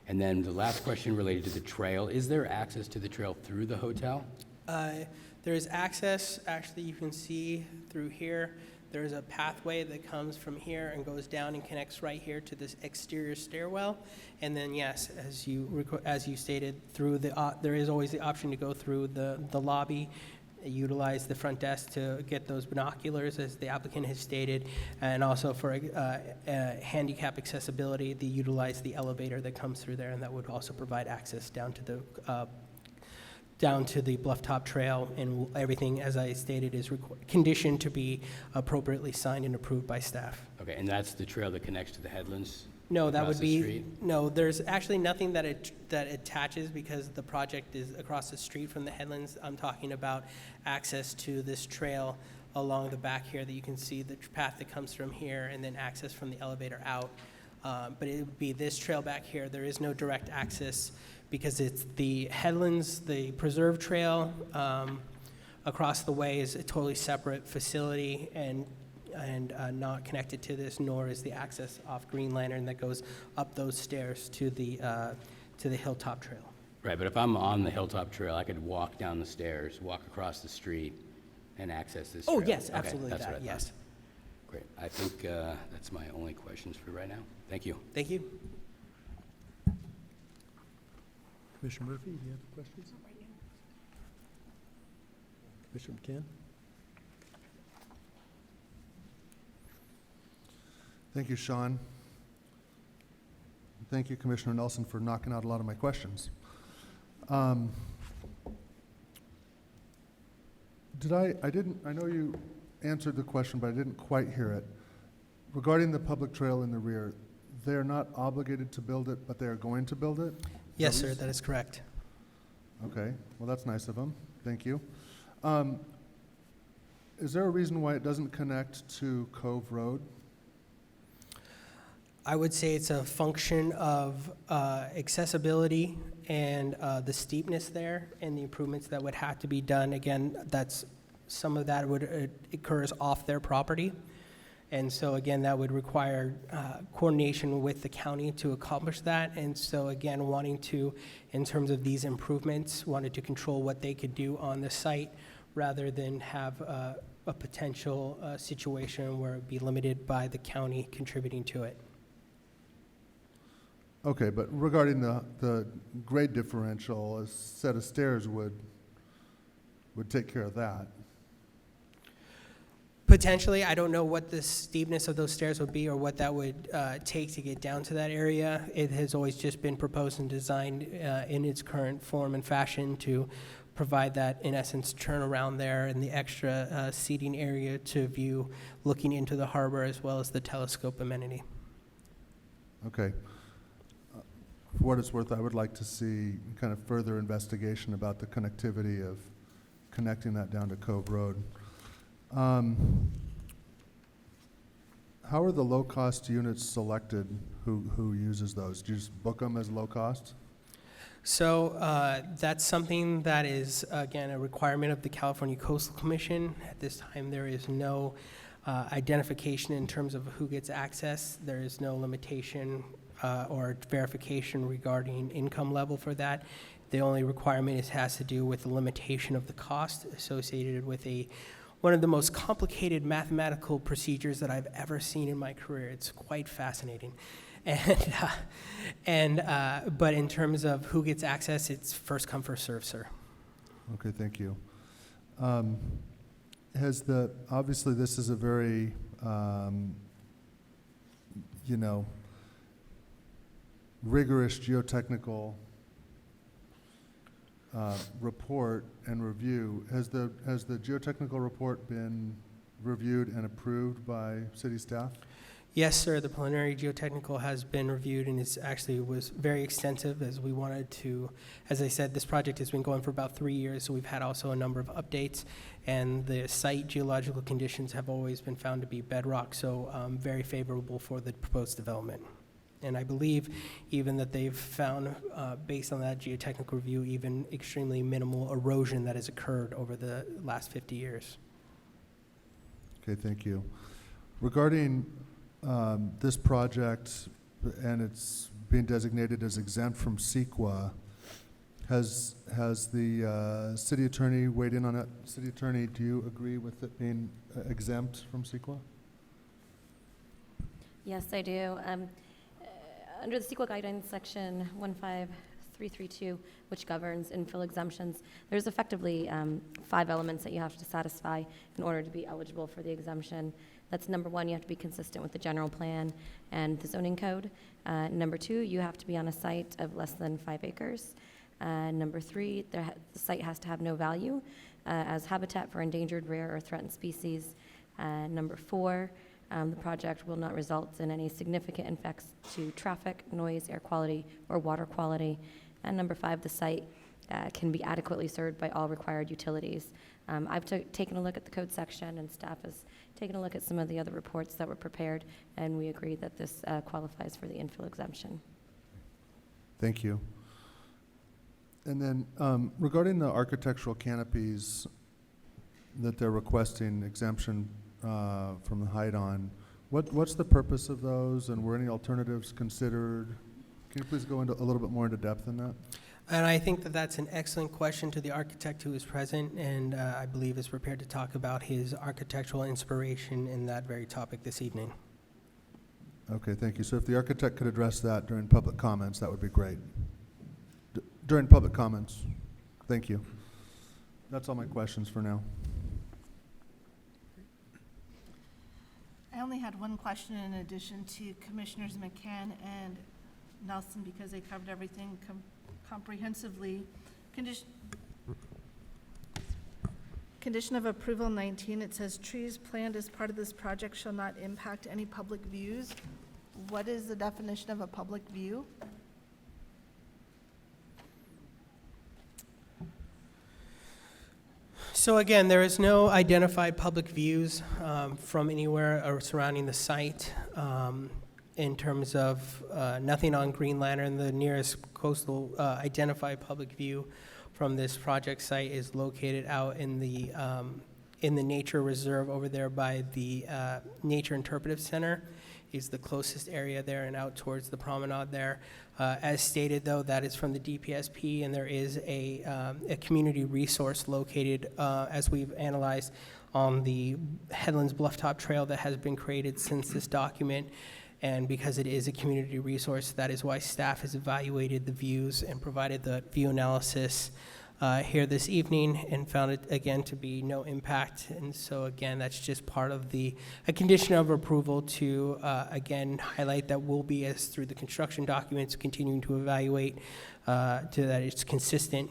And then the last question related to the trail. Is there access to the trail through the hotel? There is access, actually, you can see through here. There is a pathway that comes from here and goes down and connects right here to this exterior stairwell. And then, yes, as you stated, through there is always the option to go through the lobby, utilize the front desk to get those binoculars, as the applicant has stated, and also for handicap accessibility, they utilize the elevator that comes through there, and that would also provide access down to the Bluff Top Trail, and everything, as I stated, is conditioned to be appropriately signed and approved by staff. Okay, and that's the trail that connects to the headlands? No, that Across would the be, street? no, there's actually nothing that attaches, because the project is across the street from the headlands. I'm talking about access to this trail along the back here, that you can see the path that comes from here, and then access from the elevator out. But it would be this trail back here. There is no direct access, because it's the headlands, the preserve trail across the way is a totally separate facility and not connected to this, nor is the access off Green Lantern that goes up those stairs to the Hilltop Trail. Right, but if I'm on the Hilltop Trail, I could walk down the stairs, walk across the street, and access this trail? Oh, yes, Okay, absolutely that's what I that, thought. yes. Great. I think that's my only questions for right now. Thank you. Thank you. Commissioner Murphy, do you have questions? Commissioner McCann? Thank you, Sean. Thank you, Commissioner Nelson, for knocking out a lot of my questions. I know you answered the question, but I didn't quite hear it. Regarding the public trail in the rear, they're not obligated to build it, but they're going to build it? Yes, sir, that is correct. Okay, well, that's nice of them. Thank you. Is there a reason why it doesn't connect to Cove Road? I would say it's a function of accessibility and the steepness there and the improvements that would have to be done. Again, some of that occurs off their property. And so again, that would require coordination with the county to accomplish that. And so again, wanting to, in terms of these improvements, wanted to control what they could do on the site rather than have a potential situation where it would be limited by the county contributing to it. Okay, but regarding the grade differential, a set of stairs would would take care of that. Potentially, I don't know what the steepness of those stairs would be or what that would take to get down to that area. It has always just been proposed and designed in its current form and fashion to provide that, in essence, turnaround there and the extra seating area to view looking into the harbor as well as the telescope amenity. Okay. For what it's worth, I would like to see kind of further investigation about the connectivity of connecting that down to Cove Road. How are the low-cost units selected? Who uses those? Do you just book them as low cost? So that's something that is, again, a requirement of the California Coastal Commission. At this time, there is no identification in terms of who gets access. There is no limitation or verification regarding income level for that. The only requirement has to do with the limitation of the cost associated with one of the most complicated mathematical procedures that I've ever seen in my career. It's quite fascinating. But in terms of who gets access, it's first come, first serve, sir. Okay, thank you. Obviously this is a very, rigorous geotechnical report and review. Has the geotechnical report been reviewed and approved by city staff? Yes, sir. The preliminary geotechnical has been reviewed and was very extensive as we wanted to. As I said, this project has been going for about 3 years, so we've had also a number of updates, and the site geological conditions have always been found to be bedrock, so very favorable for the proposed development. And I believe even that they've found, based on that geotechnical review, even extremely minimal erosion that has occurred over the last 50 years. Okay, thank you. Regarding this project, and it's being designated as exempt from CEQA, has the city attorney weighed in on it? City attorney, do you agree with it being exempt from CEQA? Yes, I do. Under the CEQA guidance, section 15332, which governs infill exemptions, there's effectively 5 elements that you have to satisfy in order to be eligible for the exemption. That's number 1, you have to be consistent with the general plan and the zoning code. Number 2, you have to be on a site of less than 5 acres. Number 3, the site has to have no value as habitat for endangered, rare, or threatened species. Number 4, the project will not result in any significant effects to traffic, noise, air quality, or water quality. And number 5, the site can be adequately served by all required utilities. I've taken a look at the code section, and staff has taken a look at some of the other reports that were prepared, and we agree that this qualifies for the infill exemption. Thank you. And then regarding the architectural canopies that they're requesting exemption from the height on, what's the purpose of those, and were any alternatives considered? Can you please go into a little bit more into depth in that? And I think that that's an excellent question to the architect who is present, and I believe is prepared to talk about his architectural inspiration in that very topic this evening. Okay, thank you. So if the architect could address that during public comments, that would be great. During public comments. Thank you. That's all my questions for now. I only had one question in addition to Commissioners McCann and Nelson, because they covered everything comprehensively. Condition of approval 19, it says trees planted as part of this project shall not impact any public views. What is the definition of a public view? So again, there is no identified public views from anywhere or surrounding the site. In terms of nothing on Green Lantern, the nearest coastal identified public view from this project site is located out in the nature reserve over there by the Nature Interpretive Center. Is the closest area there and out towards the promenade there. As stated, though, that is from the DPSP, and there is a community resource located, as we've analyzed, on the Headlands Blufftop Trail that has been created since this document. And because it is a community resource, that is why staff has evaluated the views and provided the view analysis here this evening and found it, again, to be no impact. And so, again, that's just part of a condition of approval to, again, highlight that we'll be, as through the construction documents, continuing to evaluate to that it's consistent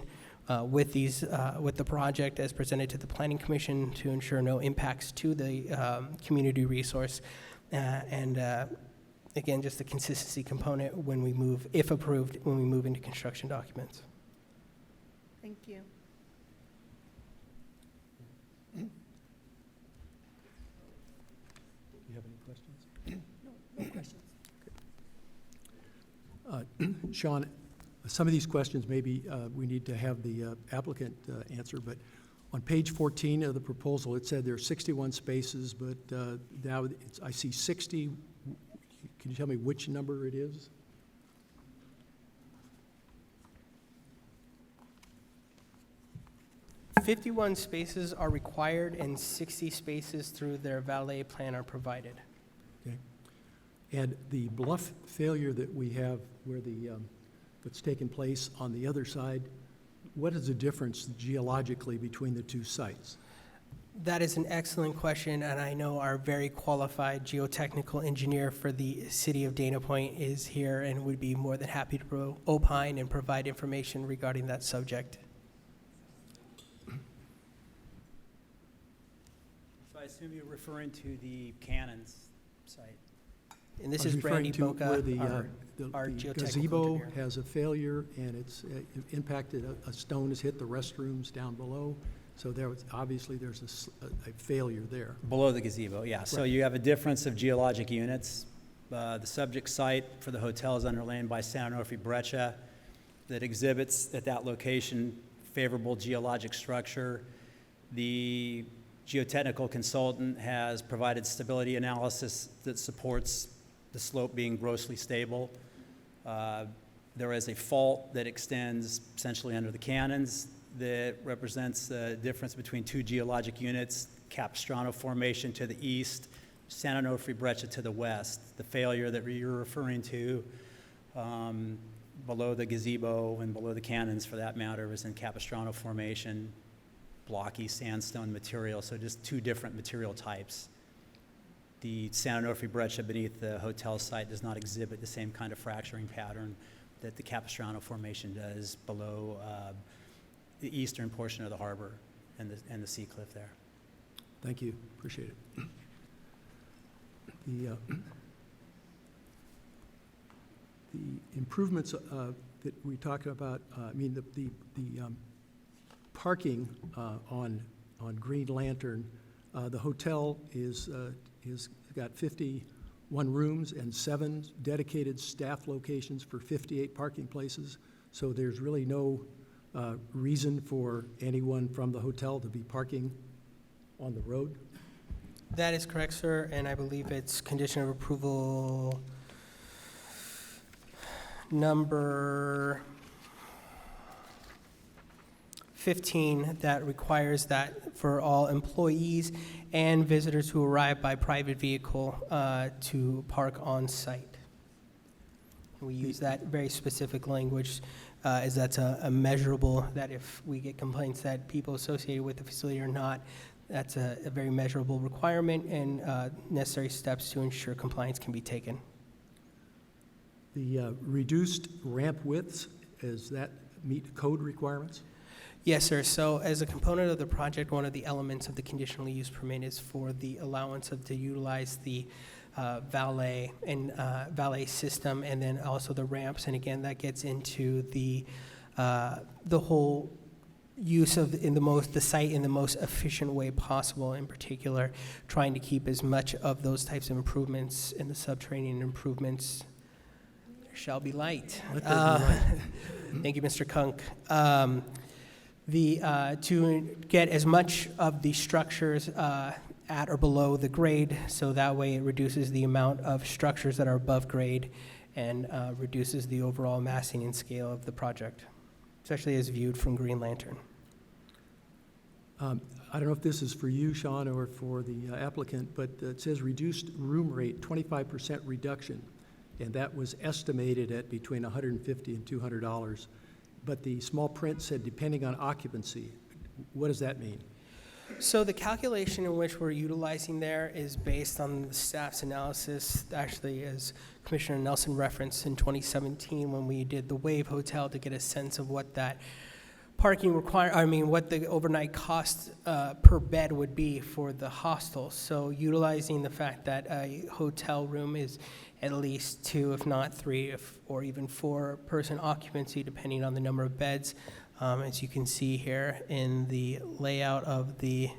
with the project as presented to the Planning Commission to ensure no impacts to the community resource. Again, just the consistency component when we move, if approved, when we move into construction documents. Thank you. Do you have any questions? No questions. Sean, some of these questions maybe we need to have the applicant answer, but on page 14 of the proposal, it said there are 61 spaces, but now I see 60. Can you tell me which number it is? "51 spaces are required and 60 spaces through their valet plan are provided." Okay. And the bluff failure that we have where what's taken place on the other side, what is the difference geologically between the two sites? That is an excellent question, and I know our very qualified geotechnical engineer for the city of Dana Point is here and would be more than happy to opine and provide information regarding that subject. So I assume you're referring to the Cannons site. And this I was is Brandy referring to where Boca, our the geotechnical gazebo engineer. has a failure and it's impacted, a stone has hit the restrooms down below. So obviously there's a failure there. Below the gazebo, yeah. So Right. you have a difference of geologic units. The subject site for the hotel is underlain by San Onofre breccia that exhibits at that location favorable geologic structure. The geotechnical consultant has provided stability analysis that supports the slope being grossly stable. There is a fault that extends essentially under the cannons that represents the difference between two geologic units, Capistrano Formation to the east, San Onofre breccia to the west. The failure that you're referring to below the gazebo and below the cannons, for that matter, is in Capistrano Formation, blocky sandstone material, so just two different material types. The San Onofre breccia beneath the hotel site does not exhibit the same kind of fracturing pattern that the Capistrano Formation does below the eastern portion of the harbor and the sea cliff there. Thank you, appreciate it. The improvements that we talked about, I mean, the parking on Green Lantern, the hotel is got 51 rooms and 7 dedicated staff locations for 58 parking places. So there's really no reason for anyone from the hotel to be parking on the road? That is correct, sir, and I believe it's condition of approval number 15 that requires that for all employees and visitors who arrive by private vehicle to park on site. We use that very specific language as that's a measurable, that if we get complaints that people associated with the facility are not, that's a very measurable requirement and necessary steps to ensure compliance can be taken. The reduced ramp widths, does that meet code requirements? Yes, sir. So as a component of the project, one of the elements of the conditional use permit is for the allowance to utilize the valet system and then also the ramps. And again, that gets into the whole use of the site in the most efficient way possible, in particular trying to keep as much of those types of improvements in the subterranean improvements. There shall be light. Let there be light. Thank you, Mr. Kunk. To get as much of the structures at or below the grade, so that way it reduces the amount of structures that are above grade and reduces the overall massing and scale of the project, especially as viewed from Green Lantern. I don't know if this is for you, Sean, or for the applicant, but it says reduced room rate, 25% reduction, and that was estimated at between $150 and $200. but the small print said depending on occupancy. What does that mean? So the calculation in which we're utilizing there is based on the staff's analysis, actually, as Commissioner Nelson referenced in 2017 when we did the Wave Hotel to get a sense of what that what the overnight cost per bed would be for the hostel. So utilizing the fact that a hotel room is at least 2, if not 3, or even 4-person occupancy, depending on the number of beds. As you can see here in the layout of the,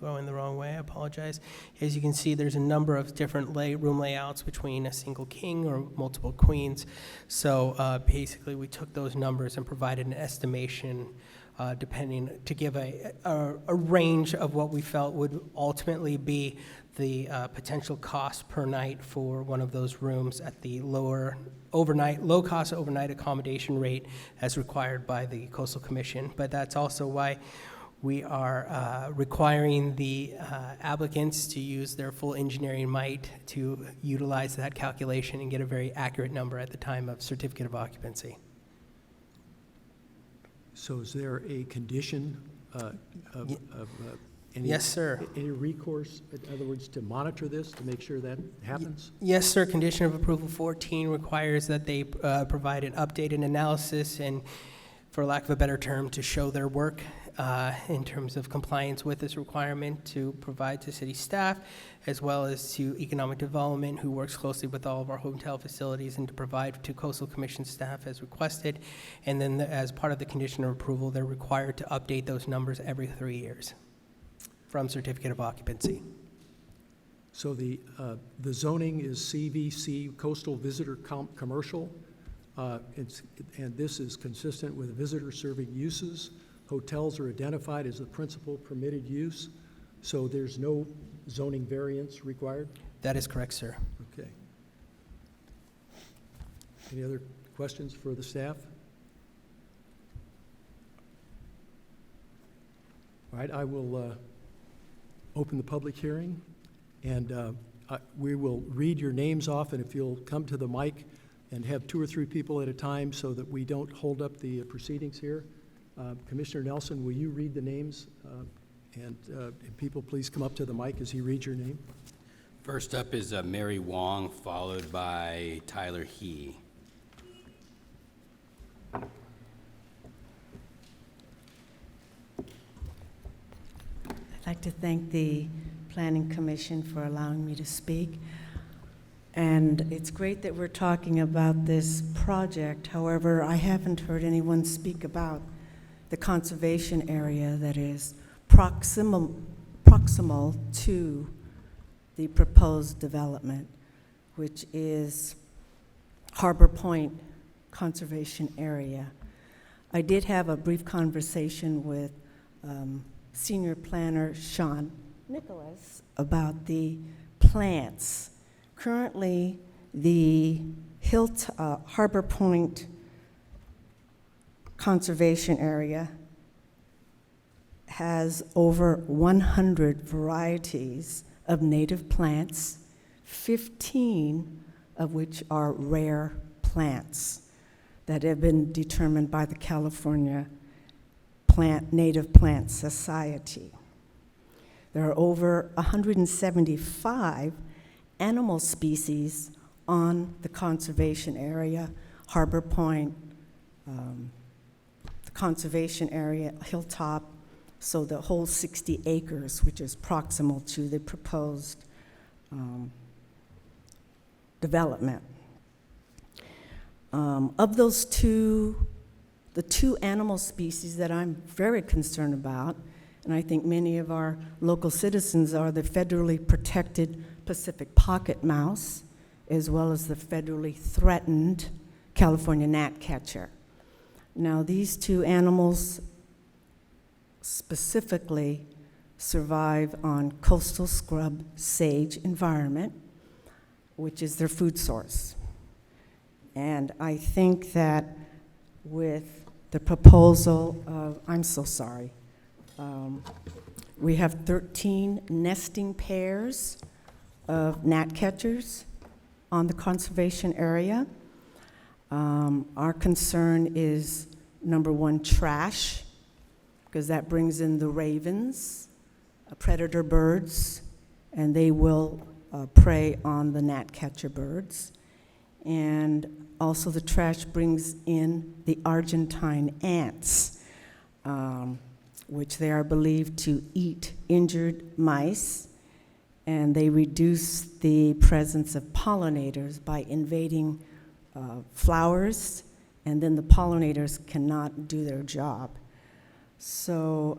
going the wrong way, I apologize. As you can see, there's a number of different room layouts between a single king or multiple queens. So basically, we took those numbers and provided an estimation to give a range of what we felt would ultimately be the potential cost per night for one of those rooms at the low-cost overnight accommodation rate as required by the Coastal Commission. But that's also why we are requiring the applicants to use their full engineering might to utilize that calculation and get a very accurate number at the time of certificate of occupancy. So is there a condition of any? Yes, sir. Any recourse, in other words, to monitor this, to make sure that happens? Yes, sir. Condition of approval 14 requires that they provide an updated analysis and, for lack of a better term, to show their work in terms of compliance with this requirement to provide to city staff, as well as to economic development, who works closely with all of our hotel facilities, and to provide to Coastal Commission staff as requested. And then as part of the condition of approval, they're required to update those numbers every 3 years from certificate of occupancy. So the zoning is CVC, Coastal Visitor Commercial. And this is consistent with visitor serving uses. Hotels are identified as the principal permitted use, so there's no zoning variance required? That is correct, sir. Okay. Any other questions for the staff? All right, I will open the public hearing, and we will read your names off, and if you'll come to the mic and have 2 or 3 people at a time so that we don't hold up the proceedings here. Commissioner Nelson, will you read the names? And people, please come up to the mic as he reads your name. First up is Mary Wong, followed by Tyler He. I'd like to thank the Planning Commission for allowing me to speak. And it's great that we're talking about this project. However, I haven't heard anyone speak about the conservation area that is proximal to the proposed development, which is Harbor Point Conservation Area. I did have a brief conversation with Senior Planner Sean Nicholas about the plants. Currently, the Harbor Point Conservation Area has over 100 varieties of native plants, 15 of which are rare plants that have been determined by the California Native Plant Society. There are over 175 animal species on the conservation area, Harbor Point, the conservation area, Hilltop, so the whole 60 acres, which is proximal to the proposed development. Of those the two animal species that I'm very concerned about, and I think many of our local citizens are, the federally protected Pacific pocket mouse, as well as the federally threatened California gnatcatcher. Now, these 2 animals specifically survive on coastal scrub sage environment, which is their food source. And I think that with the proposal of, I'm so sorry, we have 13 nesting pairs of gnatcatchers on the conservation area. Our concern is, number one, trash, because that brings in the ravens, predator birds, and they will prey on the gnatcatcher birds. And also the trash brings in the Argentine ants, which they are believed to eat injured mice, and they reduce the presence of pollinators by invading flowers, and then the pollinators cannot do their job. So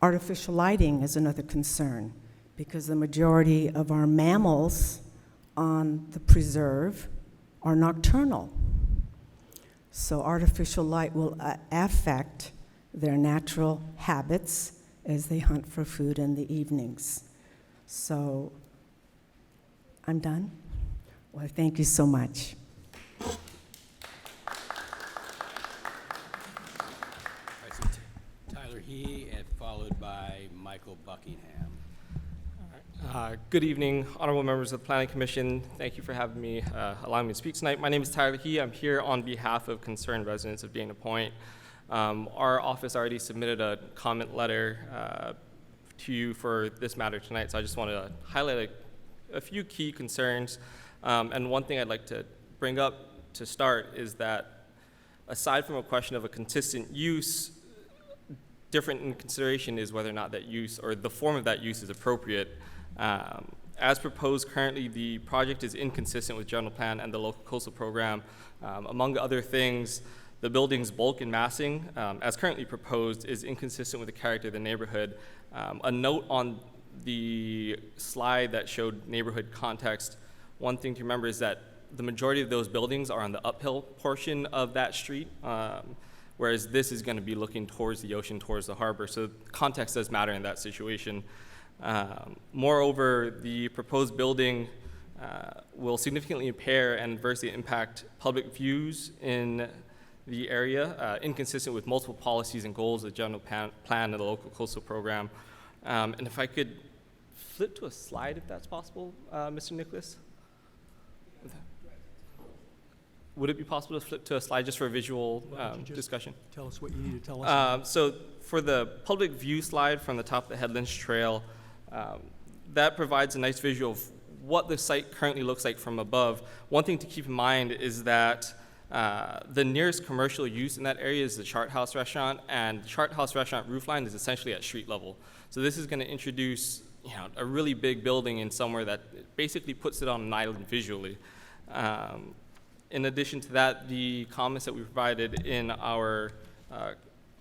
artificial lighting is another concern, because the majority of our mammals on the preserve are nocturnal. So artificial light will affect their natural habits as they hunt for food in the evenings. So I'm done. Well, thank you so much. All right, so Tyler He, and followed by Michael Buckingham. Good evening, honorable members of the Planning Commission. Thank you for having me, allowing me to speak tonight. My name is Tyler He. I'm here on behalf of concerned residents of Dana Point. Our office already submitted a comment letter to you for this matter tonight, so I just want to highlight a few key concerns. And one thing I'd like to bring up to start is that aside from a question of a consistent use, different in consideration is whether or not that use or the form of that use is appropriate. As proposed currently, the project is inconsistent with general plan and the local coastal program. Among other things, the building's bulk and massing, as currently proposed, is inconsistent with the character of the neighborhood. A note on the slide that showed neighborhood context, one thing to remember is that the majority of those buildings are on the uphill portion of that street, whereas this is going to be looking towards the ocean, towards the harbor. So context does matter in that situation. Moreover, the proposed building will significantly impair and adversely impact public views in the area, inconsistent with multiple policies and goals of the general plan and the local coastal program. And if I could flip to a slide, if that's possible, Mr. Nicholas? Would it be possible to flip to a slide just for a visual discussion? Tell us what you need to tell us. So for the public view slide from the top of the Headlands Trail, that provides a nice visual of what the site currently looks like from above. One thing to keep in mind is that the nearest commercial use in that area is the Chart House restaurant, and the Chart House restaurant roofline is essentially at street level. So this is going to introduce a really big building in somewhere that basically puts it on an island visually. In addition to that, the comments that we provided in our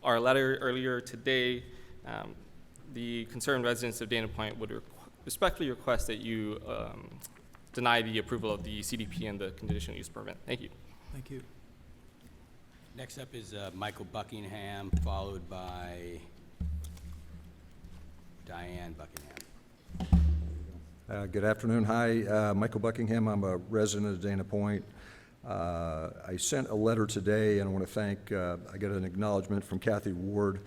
letter earlier today, the concerned residents of Dana Point would respectfully request that you deny the approval of the CDP and the conditional use permit. Thank you. Thank you. Next up is Michael Buckingham, followed by Diane Buckingham. Good afternoon. Hi, Michael Buckingham. I'm a resident of Dana Point. I sent a letter today, and I want to thank, I got an acknowledgement from Kathy Ward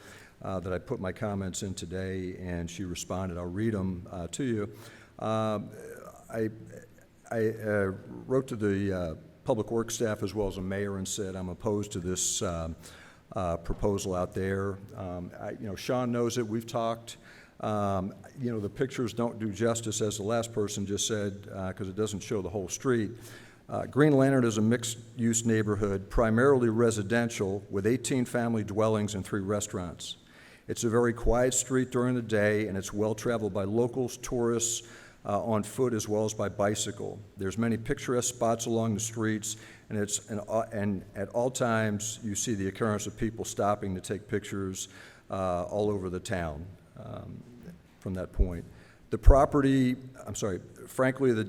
that I put my comments in today, and she responded. I'll read them to you. I wrote to the Public Works staff as well as the mayor and said I'm opposed to this proposal out there. Sean knows it. We've talked. The pictures don't do justice, as the last person just said, because it doesn't show the whole street. Green Lantern is a mixed-use neighborhood, primarily residential, with 18 family dwellings and 3 restaurants. It's a very quiet street during the day, and it's well-traveled by locals, tourists, on foot as well as by bicycle. There's many picturesque spots along the streets, and at all times you see the occurrence of people stopping to take pictures all over the town from that point. Frankly, the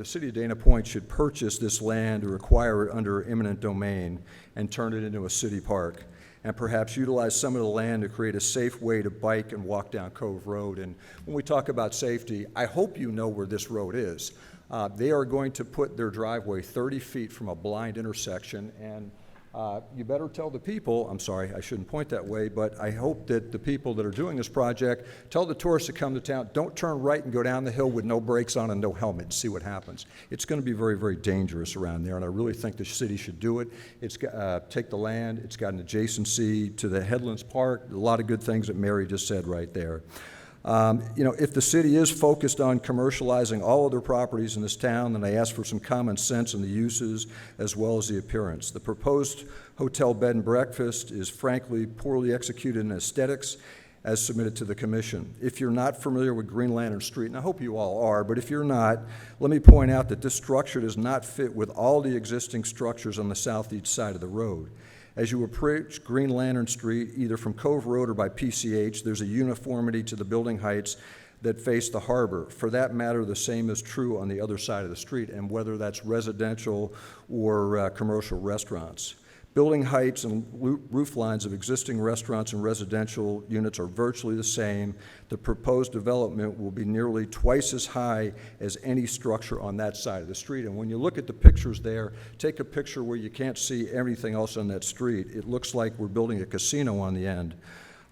city of Dana Point should purchase this land or acquire it under eminent domain and turn it into a city park, and perhaps utilize some of the land to create a safe way to bike and walk down Cove Road. And when we talk about safety, I hope you know where this road is. They are going to put their driveway 30 feet from a blind intersection, and You better tell the people, I'm sorry, I shouldn't point that way, but I hope that the people that are doing this project tell the tourists to come to town, don't turn right and go down the hill with no brakes on and no helmet and see what happens. It's going to be very, very dangerous around there, and I really think the city should do it. It's take the land, it's got an adjacency to the Headlands Park, a lot of good things that Mary just said right there. You know, if the city is focused on commercializing all other properties in this town, then I ask for some common sense in the uses as well as the appearance. The proposed hotel bed and breakfast is frankly poorly executed in aesthetics as submitted to the commission. If you're not familiar with Green Lantern Street, and I hope you all are, but if you're not, let me point out that this structure does not fit with all the existing structures on the southeast side of the road. As you approach Green Lantern Street, either from Cove Road or by PCH, there's a uniformity to the building heights that face the harbor. For that matter, the same is true on the other side of the street, and whether that's residential or commercial restaurants. Building heights and roof lines of existing restaurants and residential units are virtually the same. The proposed development will be nearly twice as high as any structure on that side of the street. And when you look at the pictures there, take a picture where you can't see everything else on that street. It looks like we're building a casino on the end.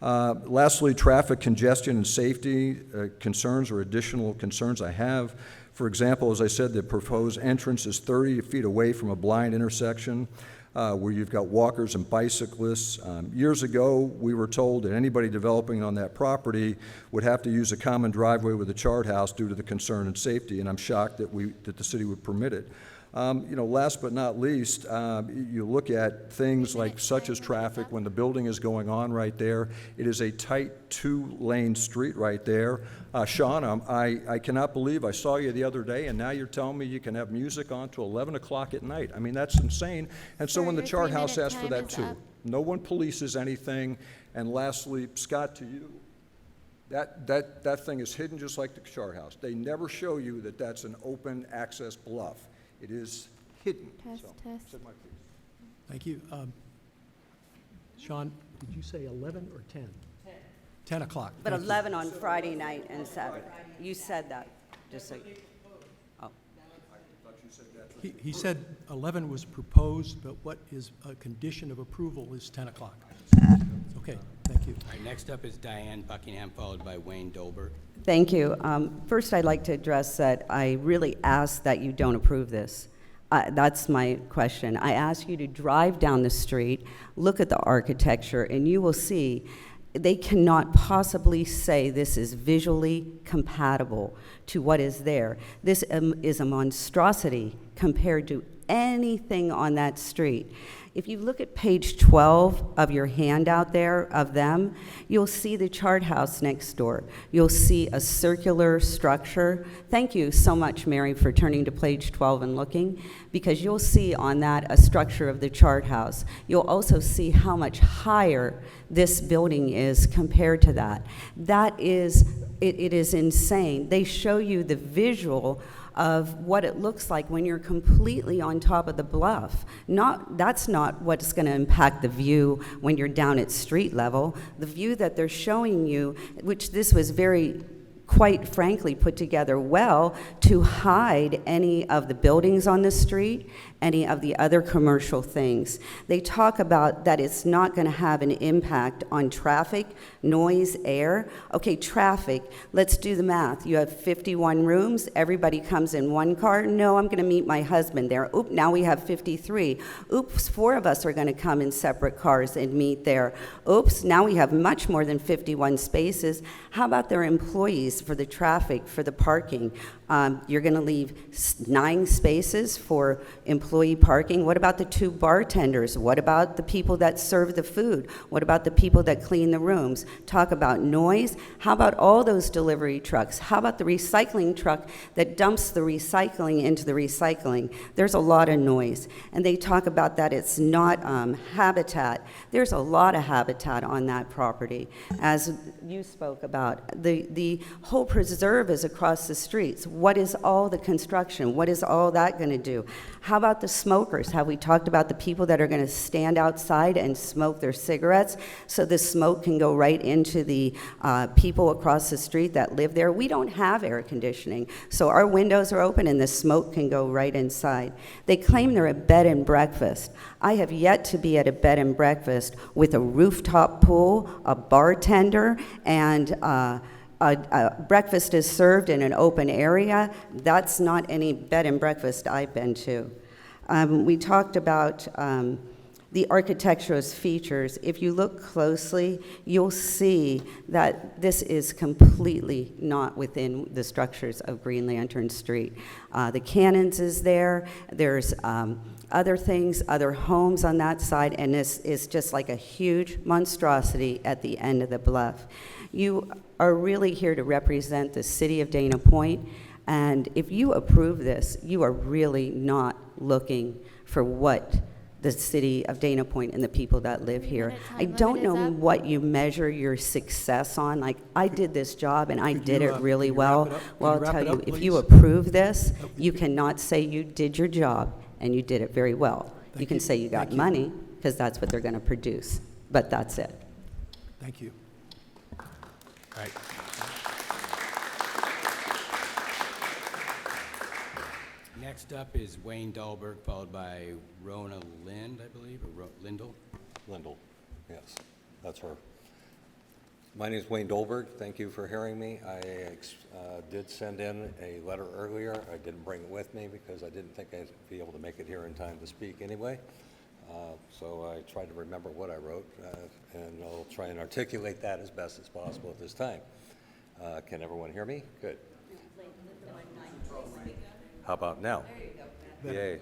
Lastly, traffic congestion and safety concerns or additional concerns I have. For example, as I said, the proposed entrance is 30 feet away from a blind intersection. Where you've got walkers and bicyclists. Years ago, we were told that anybody developing on that property would have to use a common driveway with a chart house due to the concern and safety, and I'm shocked that the city would permit it. You know, last but not least, you look at things like such as traffic when the building is going on right there. It is a tight 2-lane street right there. Sean, I cannot believe I saw you the other day, and now you're telling me you can have music on till 11 o'clock at night. I mean, that's insane. And so Sir, when the your chart house 3-minute asks for time that is too. up. No one polices anything. And lastly, Scott, to you, that thing is hidden just like the chart house. They never show you that that's an open access bluff. It is hidden. Test, So, test. said my piece. Thank you. Sean, did you say 11 or 10? 10 o'clock. But Thank you. 11 on Friday night and Saturday. You said that, just so you. Oh. He said 11 was proposed, but what is a condition of approval is 10 o'clock. Okay, thank you. All right, next up is Diane Buckingham, followed by Wayne Dolbert. Thank you. First, I'd like to address that I really ask that you don't approve this. That's my question. I ask you to drive down the street, look at the architecture, and you will see they cannot possibly say this is visually compatible to what is there. This is a monstrosity compared to anything on that street. If you look at page 12 of your handout there of them, you'll see the chart house next door. You'll see a circular structure. Thank you so much, Mary, for turning to page 12 and looking, because you'll see on that a structure of the chart house. You'll also see how much higher this building is compared to that. That is, it is insane. They show you the visual of what it looks like when you're completely on top of the bluff. That's not what's going to impact the view when you're down at street level. The view that they're showing you, which this was very, quite frankly, put together well to hide any of the buildings on the street, any of the other commercial things. They talk about that it's not going to have an impact on traffic, noise, air. Okay, traffic, let's do the math. You have 51 rooms, everybody comes in one car. No, I'm going to meet my husband there. Oop, now we have 53. Oops, 4 of us are going to come in separate cars and meet there. Oops, now we have much more than 51 spaces. How about their employees for the traffic, for the parking? You're going to leave 9 spaces for employee parking. What about the 2 bartenders? What about the people that serve the food? What about the people that clean the rooms? Talk about noise. How about all those delivery trucks? How about the recycling truck that dumps the recycling into the recycling? There's a lot of noise. And they talk about that it's not habitat. There's a lot of habitat on that property. As you spoke about, the whole preserve is across the streets. What is all the construction? What is all that going to do? How about the smokers? Have we talked about the people that are going to stand outside and smoke their cigarettes so the smoke can go right into the people across the street that live there? We don't have air conditioning, so our windows are open and the smoke can go right inside. They claim they're a bed and breakfast. I have yet to be at a bed and breakfast with a rooftop pool, a bartender, and breakfast is served in an open area. That's not any bed and breakfast I've been to. We talked about the architecture's features. If you look closely, you'll see that this is completely not within the structures of Green Lantern Street. The Cannons is there. There's other things, other homes on that side, and this is just like a huge monstrosity at the end of the bluff. You are really here to represent the city of Dana Point, and if you approve this, you are really not looking for what the city of Dana Point and the people that live here. I don't know what you measure your success on. Like, I did this job and I did it really well. Well, I'll tell you, if you approve this, you cannot say you did your job and you did it very well. You can say you got money, because that's what they're going to produce, but that's it. Thank you. All right. Next up is Wayne Dahlberg, followed by Rona Lind, I believe, or Lindell? Lindell, yes, that's her. My name is Wayne Dahlberg. Thank you for hearing me. I did send in a letter earlier. I didn't bring it with me because I didn't think I'd be able to make it here in time to speak anyway. So I tried to remember what I wrote, and I'll try and articulate that as best as possible at this time. Can everyone hear me? Good. How about now? There you go. Yay.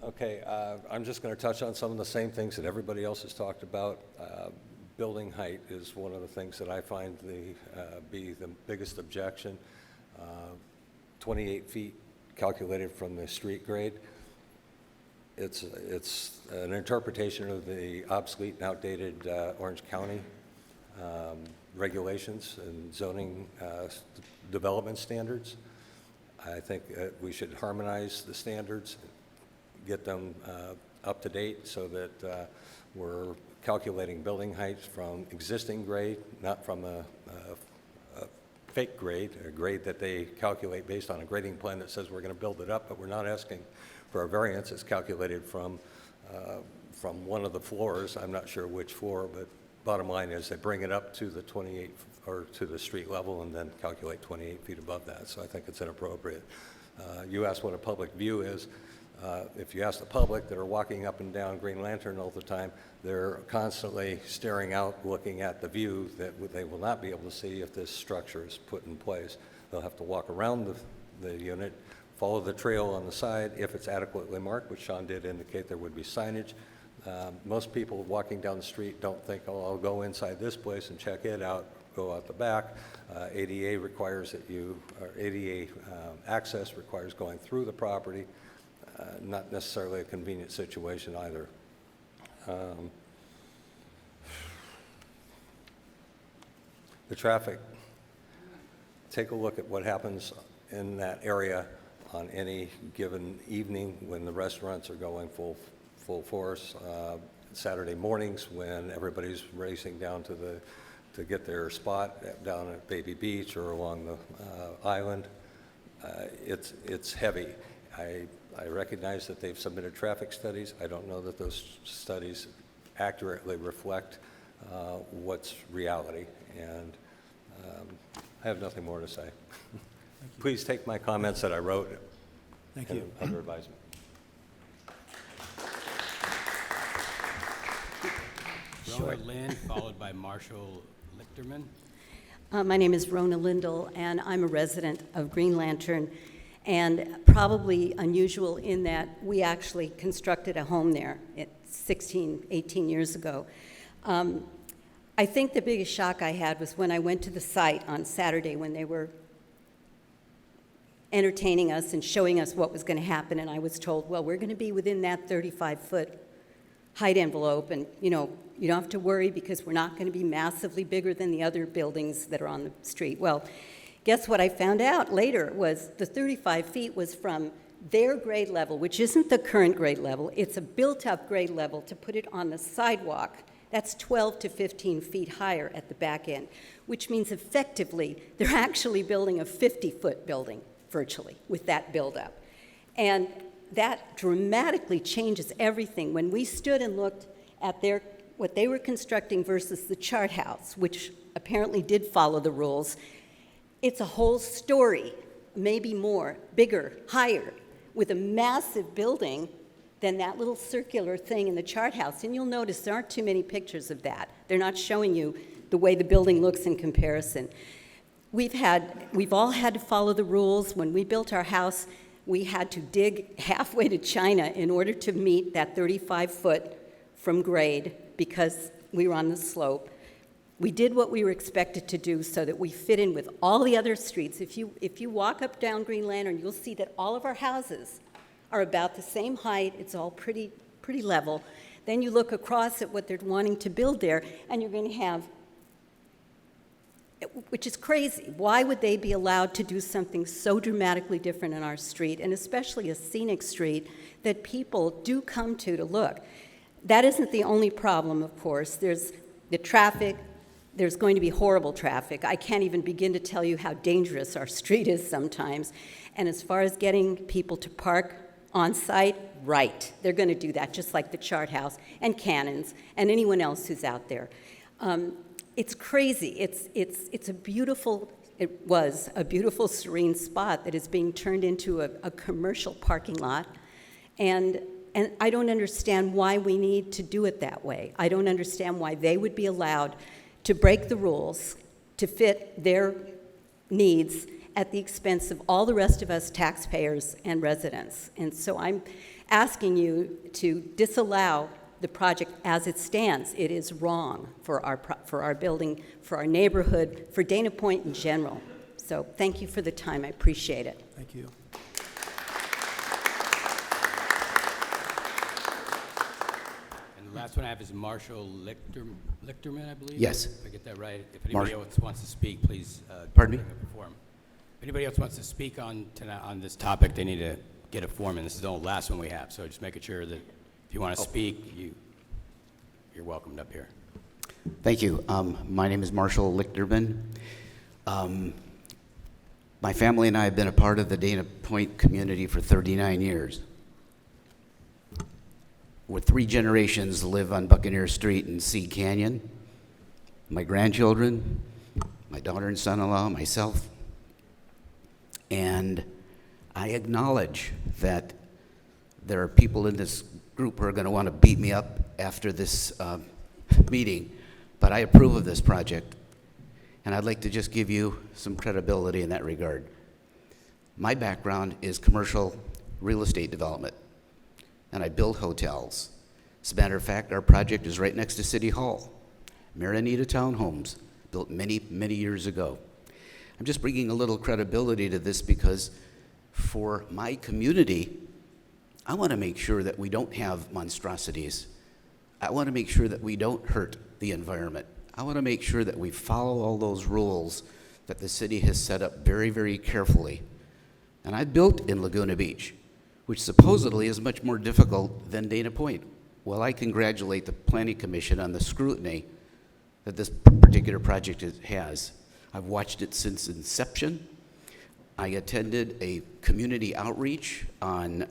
Okay, I'm just going to touch on some of the same things that everybody else has talked about. Building height is one of the things that I find be the biggest objection. 28 feet calculated from the street grade. It's an interpretation of the obsolete and outdated Orange County regulations and zoning development standards. I think we should harmonize the standards, get them up to date so that we're calculating building heights from existing grade, not from a fake grade, a grade that they calculate based on a grading plan that says we're going to build it up, but we're not asking for a variance. It's calculated from one of the floors. I'm not sure which floor, but bottom line is they bring it up to the 28 or to the street level and then calculate 28 feet above that. So I think it's inappropriate. You asked what a public view is. If you ask the public that are walking up and down Green Lantern all the time, they're constantly staring out, looking at the view that they will not be able to see if this structure is put in place. They'll have to walk around the unit, follow the trail on the side if it's adequately marked, which Sean did indicate there would be signage. Most people walking down the street don't think, oh, I'll go inside this place and check it out, go out the back. ADA requires that ADA access requires going through the property. Not necessarily a convenient situation either. The traffic, take a look at what happens in that area on any given evening when the restaurants are going full force. Saturday mornings when everybody's racing down to get their spot down at Baby Beach or along the island. It's heavy. I recognize that they've submitted traffic studies. I don't know that those studies accurately reflect what's reality, and I have nothing more to say. Please take my comments that I wrote under advisement. Rona Lind, followed by Marshall Lichterman. My name is Rona Lindell, and I'm a resident of Green Lantern, and probably unusual in that we actually constructed a home there 18 years ago. I think the biggest shock I had was when I went to the site on Saturday when they were entertaining us and showing us what was going to happen, and I was told, well, we're going to be within that 35-foot height envelope, and you don't have to worry because we're not going to be massively bigger than the other buildings that are on the street. Well, Guess what I found out later was the 35 feet was from their grade level, which isn't the current grade level. It's a built-up grade level to put it on the sidewalk. That's 12 to 15 feet higher at the back end, which means effectively they're actually building a 50-foot building, virtually, with that build-up. And that dramatically changes everything. When we stood and looked at what they were constructing versus the chart house, which apparently did follow the rules, it's a whole story, maybe more, bigger, higher, with a massive building than that little circular thing in the chart house. And you'll notice there aren't too many pictures of that. They're not showing you the way the building looks in comparison. We've all had to follow the rules. When we built our house, we had to dig halfway to China in order to meet that 35-foot from grade because we were on the slope. We did what we were expected to do so that we fit in with all the other streets. If you walk up down Green Lantern, you'll see that all of our houses are about the same height. It's all pretty level. Then you look across at what they're wanting to build there, and you're going to have, which is crazy. Why would they be allowed to do something so dramatically different in our street, and especially a scenic street that people do come to look? That isn't the only problem, of course. There's the traffic. There's going to be horrible traffic. I can't even begin to tell you how dangerous our street is sometimes. And as far as getting people to park on site, right, they're going to do that, just like the chart house and Cannons and anyone else who's out there. It's crazy. It was a beautiful, serene spot that is being turned into a commercial parking lot. And I don't understand why we need to do it that way. I don't understand why they would be allowed to break the rules to fit their needs at the expense of all the rest of us taxpayers and residents. And so I'm asking you to disallow the project as it stands. It is wrong for our building, for our neighborhood, for Dana Point in general. So thank you for the time. I appreciate it. Thank you. And the last one I have is Marshall Lichterman, I believe? Yes. If I get that right. If anybody else wants to speak, please. Pardon me? bring up a form. If anybody else wants to speak on this topic, they need to get a form, and this is the last one we have. So just making sure that if you want to speak, you're welcomed up here. Thank you. My name is Marshall Lichterman. My family and I have been a part of the Dana Point community for 39 years. With 3 generations live on Buccaneer Street in Sea Canyon. My grandchildren, my daughter and son-in-law, myself. And I acknowledge that there are people in this group who are going to want to beat me up after this meeting, but I approve of this project, and I'd like to just give you some credibility in that regard. My background is commercial real estate development, and I build hotels. As a matter of fact, our project is right next to City Hall, Marinita Townhomes, built many, many years ago. I'm just bringing a little credibility to this because for my community, I want to make sure that we don't have monstrosities. I want to make sure that we don't hurt the environment. I want to make sure that we follow all those rules that the city has set up very, very carefully. And I built in Laguna Beach, which supposedly is much more difficult than Dana Point. Well, I congratulate the Planning Commission on the scrutiny that this particular project has. I've watched it since inception. I attended a community outreach on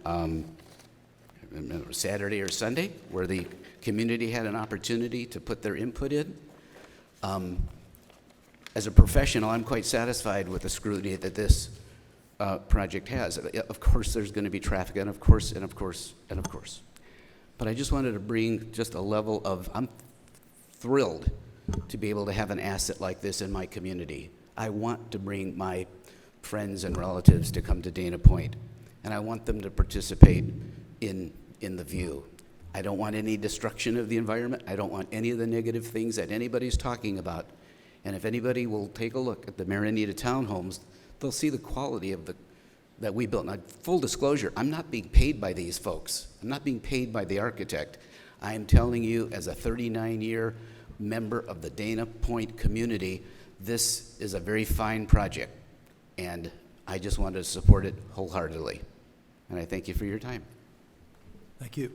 Saturday or Sunday where the community had an opportunity to put their input in. As a professional, I'm quite satisfied with the scrutiny that this project has. Of course, there's going to be traffic, and of course, and of course, and of course. But I just wanted to bring just a level of, I'm thrilled to be able to have an asset like this in my community. I want to bring my friends and relatives to come to Dana Point, and I want them to participate in the view. I don't want any destruction of the environment. I don't want any of the negative things that anybody's talking about. And if anybody will take a look at the Marinita Townhomes, they'll see the quality of that we built. Now, full disclosure, I'm not being paid by these folks. I'm not being paid by the architect. I am telling you, as a 39-year member of the Dana Point community, this is a very fine project. and I just wanted to support it wholeheartedly. And I thank you for your time. Thank you.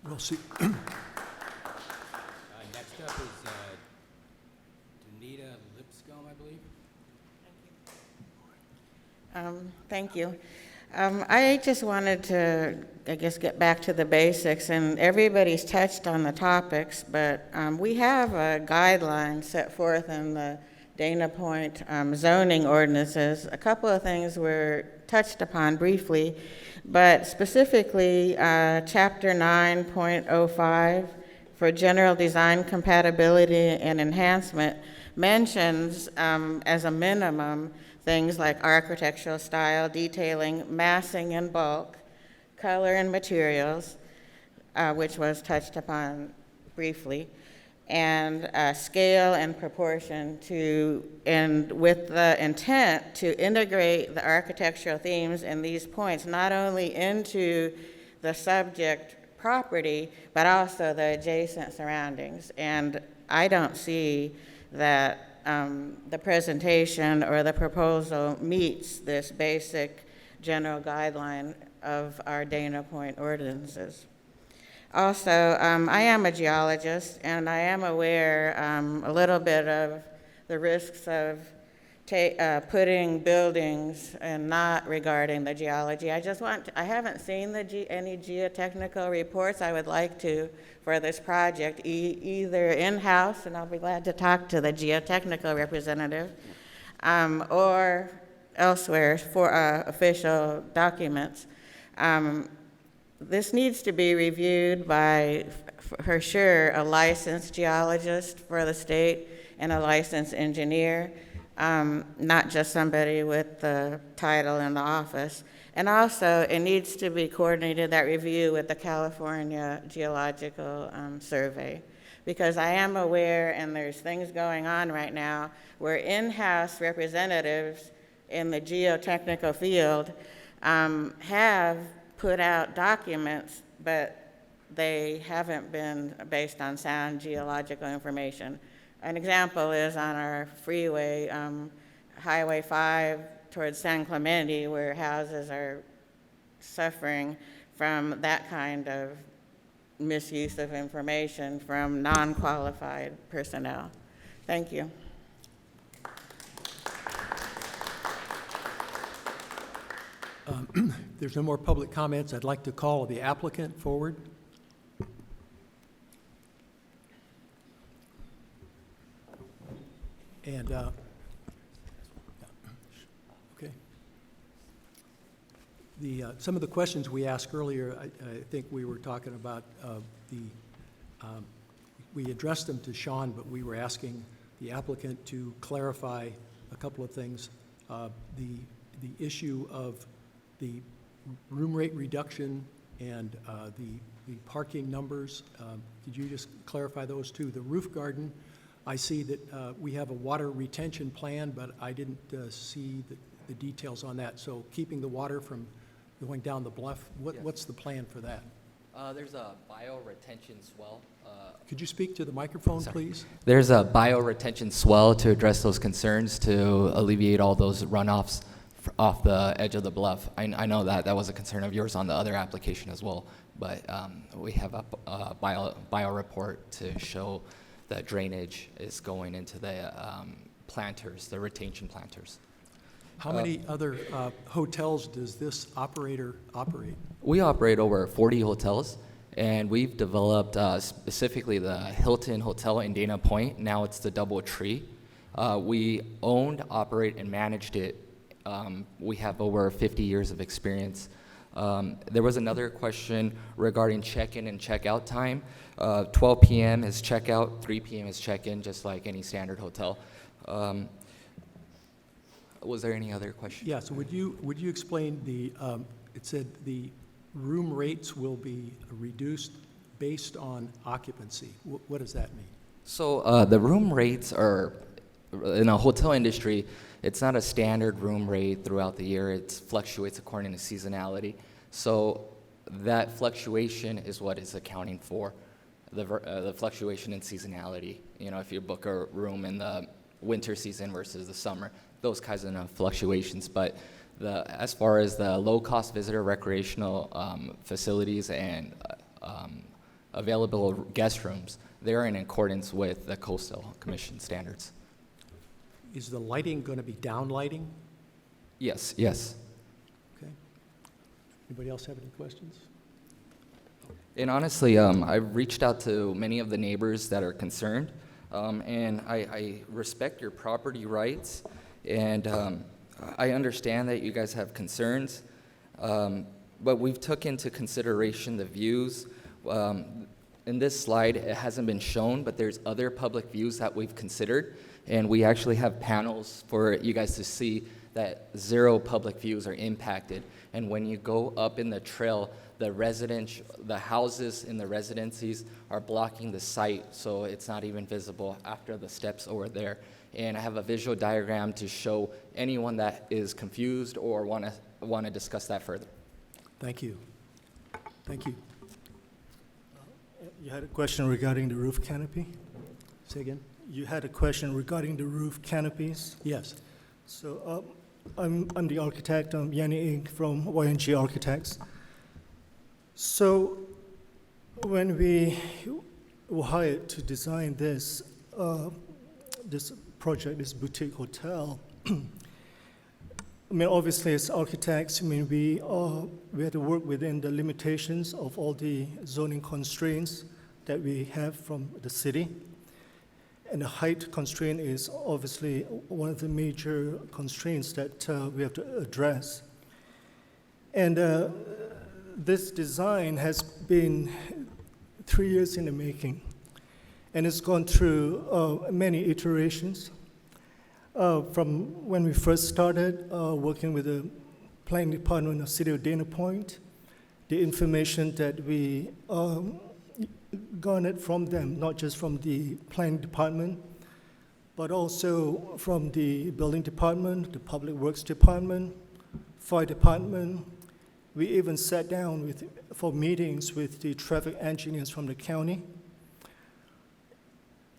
We'll see. Next up is Danita Lipscomb, I believe. Thank you. I just wanted to, I guess, get back to the basics, and everybody's touched on the topics, but we have a guideline set forth in the Dana Point zoning ordinances. A couple of things were touched upon briefly, but specifically Chapter 9.05 for general design compatibility and enhancement mentions as a minimum things like architectural style, detailing, massing and bulk, color and materials, which was touched upon briefly, and scale and proportion and with the intent to integrate the architectural themes in these points, not only into the subject property, but also the adjacent surroundings. And I don't see that the presentation or the proposal meets this basic general guideline of our Dana Point ordinances. Also, I am a geologist, and I am aware a little bit of the risks of putting buildings and not regarding the geology. I haven't seen any geotechnical reports. I would like to for this project, either in-house, and I'll be glad to talk to the geotechnical representative, or elsewhere for official documents. This needs to be reviewed by, for sure, a licensed geologist for the state and a licensed engineer, not just somebody with the title in the office. And also, it needs to be coordinated, that review, with the California Geological Survey. Because I am aware, and there's things going on right now, where in-house representatives in the geotechnical field have put out documents, but they haven't been based on sound geological information. An example is on our freeway, Highway 5 towards San Clemente, where houses are suffering from that kind of misuse of information from non-qualified personnel. Thank you. If there's no more public comments, I'd like to call the applicant forward. And, okay. Some of the questions we asked earlier, I think we were talking about we addressed them to Sean, but we were asking the applicant to clarify a couple of things. The issue of the room rate reduction and the parking numbers, could you just clarify those two? The roof garden, I see that we have a water retention plan, but I didn't see the details on that. So keeping the water from going down the bluff, what's the plan for that? There's a bioretention swell. Could you speak to the microphone, please? There's a bioretention swell to address those concerns, to alleviate all those runoffs off the edge of the bluff. I know that was a concern of yours on the other application as well, but we have a bio report to show that drainage is going into the planters, the retention planters. How many other hotels does this operator operate? We operate over 40 hotels, and we've developed specifically the Hilton Hotel in Dana Point. Now it's the DoubleTree. We owned, operate, and managed it. We have over 50 years of experience. There was another question regarding check-in and check-out time. 12 p.m. is check-out, 3 p.m. is check-in, just like any standard hotel. Was there any other questions? Yeah, so would you explain it said the room rates will be reduced based on occupancy. What does that mean? So the room rates are, in a hotel industry, it's not a standard room rate throughout the year. It fluctuates according to seasonality. So that fluctuation is what is accounting for the fluctuation in seasonality. You know, if you book a room in the winter season versus the summer, those kinds of fluctuations. But as far as the low-cost visitor recreational facilities and available guest rooms, they're in accordance with the Coastal Commission standards. Is the lighting going to be down lighting? Yes, yes. Okay. Anybody else have any questions? And honestly, I've reached out to many of the neighbors that are concerned, and I respect your property rights, and I understand that you guys have concerns, but we've took into consideration the views. In this slide, it hasn't been shown, but there's other public views that we've considered, and we actually have panels for you guys to see that 0 public views are impacted. And when you go up in the trail, the houses in the residencies are blocking the site, so it's not even visible after the steps over there. And I have a visual diagram to show anyone that is confused or want to discuss that further. Thank you. Thank you. You had a question regarding the roof canopy? Say again? You had a question regarding the roof canopies? Yes. So I'm the architect, I'm Yanni Ng from YNG Architects. So when we were hired to design this project, this boutique hotel, I mean, obviously as architects, I mean, we had to work within the limitations of all the zoning constraints that we have from the city. And the height constraint is obviously one of the major constraints that we have to address. And this design has been 3 years in the making, and it's gone through many iterations. From when we first started working with the planning department of City of Dana Point, the information that we garnered from them, not just from the planning department, but also from the building department, the public works department, fire department. We even sat down for meetings with the traffic engineers from the county.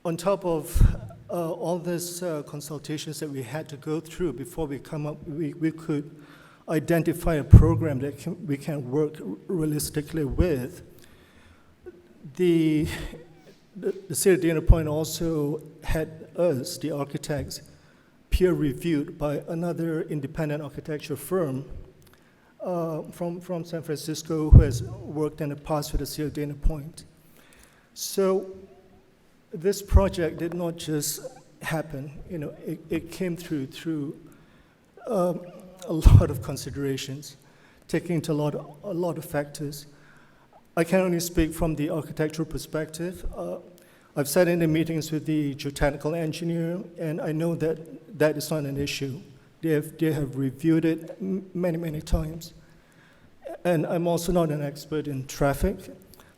On top of all these consultations that we had to go through before we could identify a program that we can work realistically with. The City of Dana Point also had us, the architects, peer-reviewed by another independent architecture firm from San Francisco who has worked in the past with the City of Dana Point. So this project did not just happen. You know, it came through a lot of considerations, taking into a lot of factors. I can only speak from the architectural perspective. I've sat in the meetings with the geotechnical engineer, and I know that that is not an issue. They have reviewed it many times. And I'm also not an expert in traffic,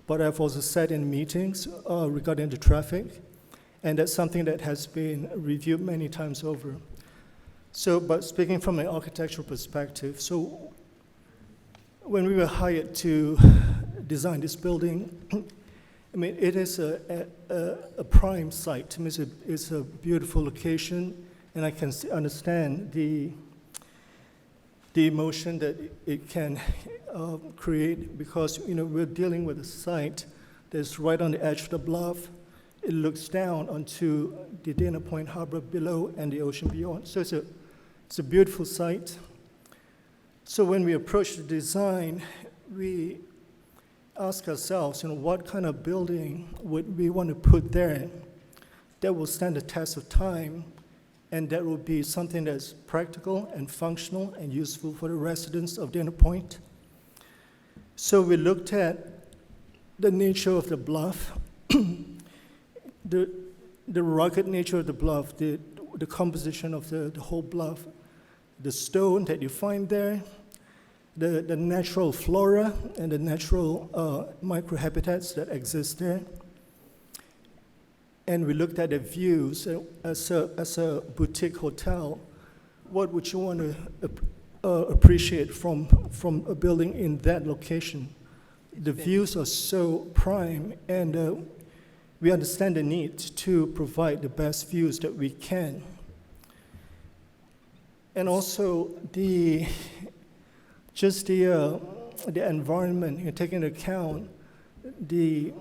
but I've also sat in meetings regarding the traffic, and that's something that has been reviewed many times over. So, but speaking from an architectural perspective, so when we were hired to design this building, I mean, it is a prime site. To me, it's a beautiful location, and I can understand the emotion that it can create, because, you know, we're dealing with a site that's right on the edge of the bluff. It looks down onto the Dana Point Harbor below and the ocean beyond. So it's a beautiful site. So when we approach the design, we ask ourselves, you know, what kind of building would we want to put there that will stand the test of time, and that will be something that's practical and functional and useful for the residents of Dana Point. So we looked at the nature of the bluff, the rugged nature of the bluff, the composition of the whole bluff, the stone that you find there, the natural flora and the natural microhabitats that exist there. And we looked at the views. As a boutique hotel, what would you want to appreciate from a building in that location? The views are so prime, and we understand the need to provide the best views that we can. And also just the environment, taking into account the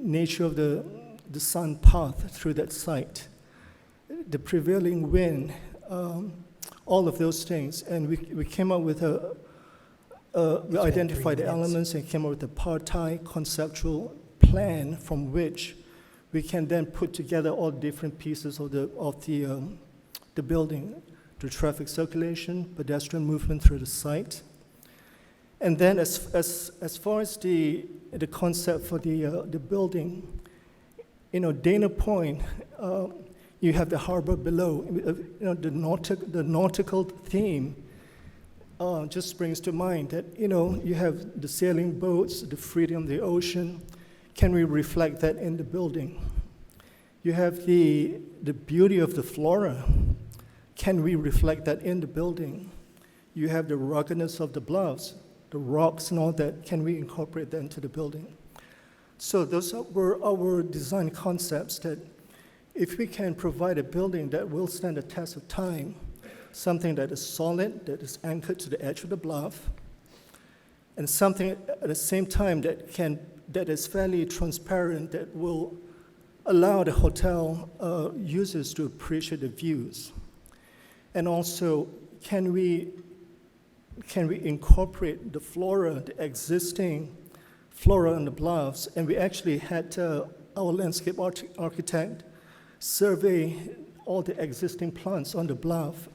nature of the sun path through that site, the prevailing wind, all of those things. And we came up with we identified the elements and came up with a part-time conceptual plan from which we can then put together all different pieces of the building, the traffic circulation, pedestrian movement through the site. And then as far as the concept for the building, Dana Point, you have the harbor below. The nautical theme just springs to mind that, you have the sailing boats, the freedom of the ocean. Can we reflect that in the building? You have the beauty of the flora. Can we reflect that in the building? You have the ruggedness of the bluffs, the rocks and all that. Can we incorporate that into the building? So those were our design concepts, that if we can provide a building that will stand the test of time, something that is solid, that is anchored to the edge of the bluff, and something at the same time that is fairly transparent, that will allow the hotel users to appreciate the views. And also, can we incorporate the flora, the existing flora on the bluffs? And we actually had our landscape architect survey all the existing plants on the bluff,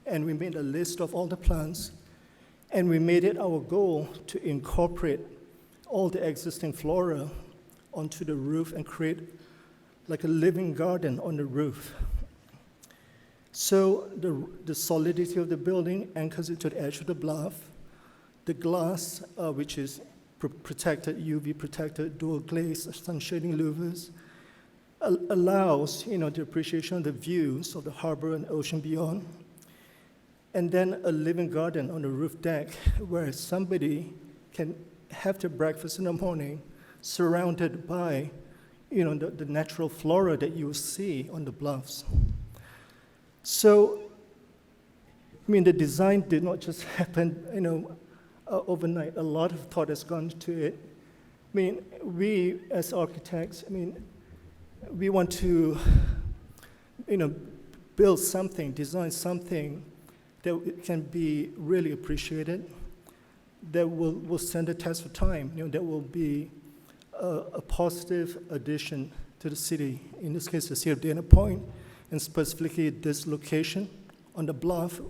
and we made a list of all the plants, and we made it our goal to incorporate all the existing flora onto the roof and create like a living garden on the roof. So the solidity of the building anchors it to the edge of the bluff. The glass, which is protected, UV protected, dual glaze, sun shading louvers, allows the appreciation of the views of the harbor and ocean beyond. And then a living garden on the roof deck where somebody can have their breakfast in the morning surrounded by the natural flora that you see on the bluffs. So, the design did not just happen, overnight. A lot of thought has gone to it. We as architects, we want to, build something, design something that can be really appreciated, that will stand the test of time, that will be a positive addition to the city, in this case, the city of Dana Point, and specifically this location on the bluff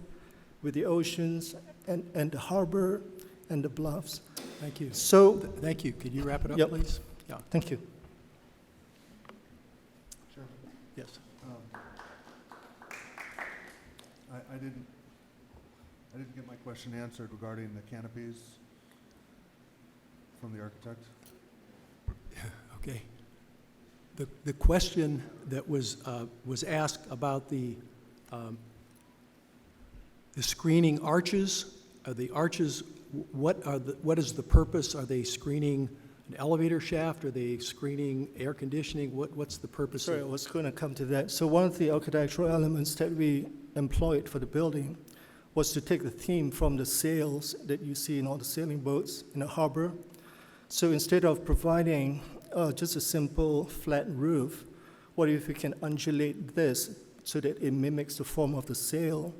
with the oceans and the harbor and the bluffs. Thank you. So, Thank you. Could you wrap it up, Yep. please? Yeah. thank you. Sure. Yes. I didn't get my question answered regarding the canopies from the architect. Okay. The question that was asked about the screening arches, what is the purpose? Are they screening an elevator shaft? Are they screening air conditioning? What's the purpose? Sorry, I was going to come to that. So one of the architectural elements that we employed for the building was to take the theme from the sails that you see in all the sailing boats in the harbor. So instead of providing just a simple flat roof, what if we can undulate this so that it mimics the form of the sail?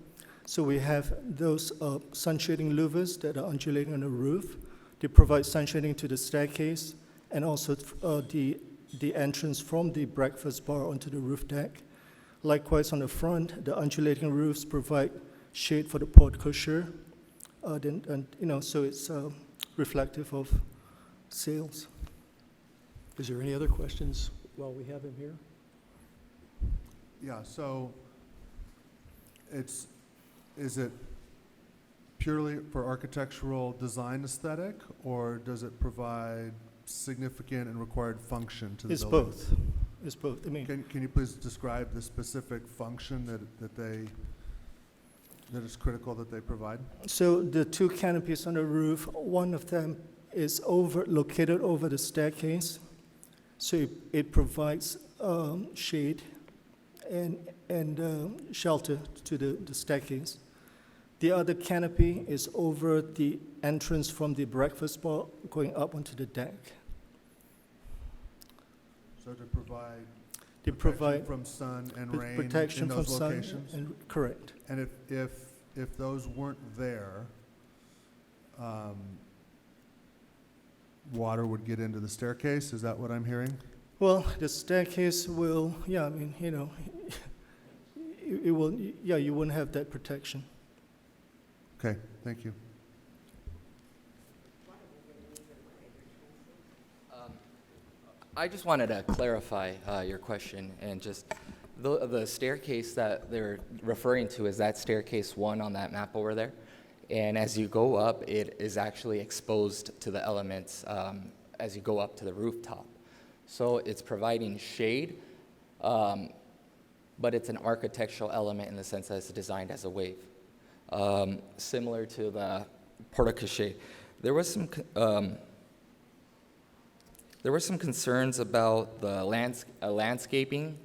So we have those sun shading louvers that are undulating on the roof. They provide sun shading to the staircase and also the entrance from the breakfast bar onto the roof deck. Likewise, on the front, the undulating roofs provide shade for the porte cochere, so it's reflective of sails. Is there any other questions while we have him here? Yeah, so is it purely for architectural design aesthetic, or does it provide significant and required function to the It's building? both. It's both. Can you please describe the specific function that is critical that they provide? So the two canopies on the roof, one of them is located over the staircase. So it provides shade and shelter to the staircase. The other canopy is over the entrance from the breakfast bar going up onto the deck. So to provide They provide from sun and pr- rain protection in from those sun locations? and correct. And if those weren't there, water would get into the staircase, is that what I'm hearing? Well, the staircase will, yeah, I mean, you know, it will, yeah, you wouldn't have that protection. Okay, thank you. I just wanted to clarify your question, and just the staircase that they're referring to is that staircase 1 on that map over there. And as you go up, it is actually exposed to the elements as you go up to the rooftop. So it's providing shade, but it's an architectural element in the sense that it's designed as a wave. Similar to the porte-cochere. There was some concerns about the landscaping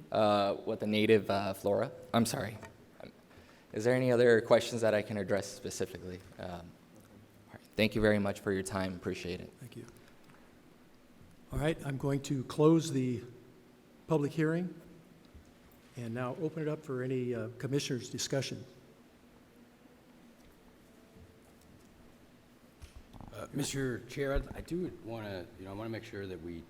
with the native flora. I'm sorry. Is there any other questions that I can address specifically? All right. Thank you very much for your time. Appreciate it. Thank you. All right, I'm going to close the public hearing and now open it up for any commissioners' discussion. Mr. Chair, I do want to, make sure that we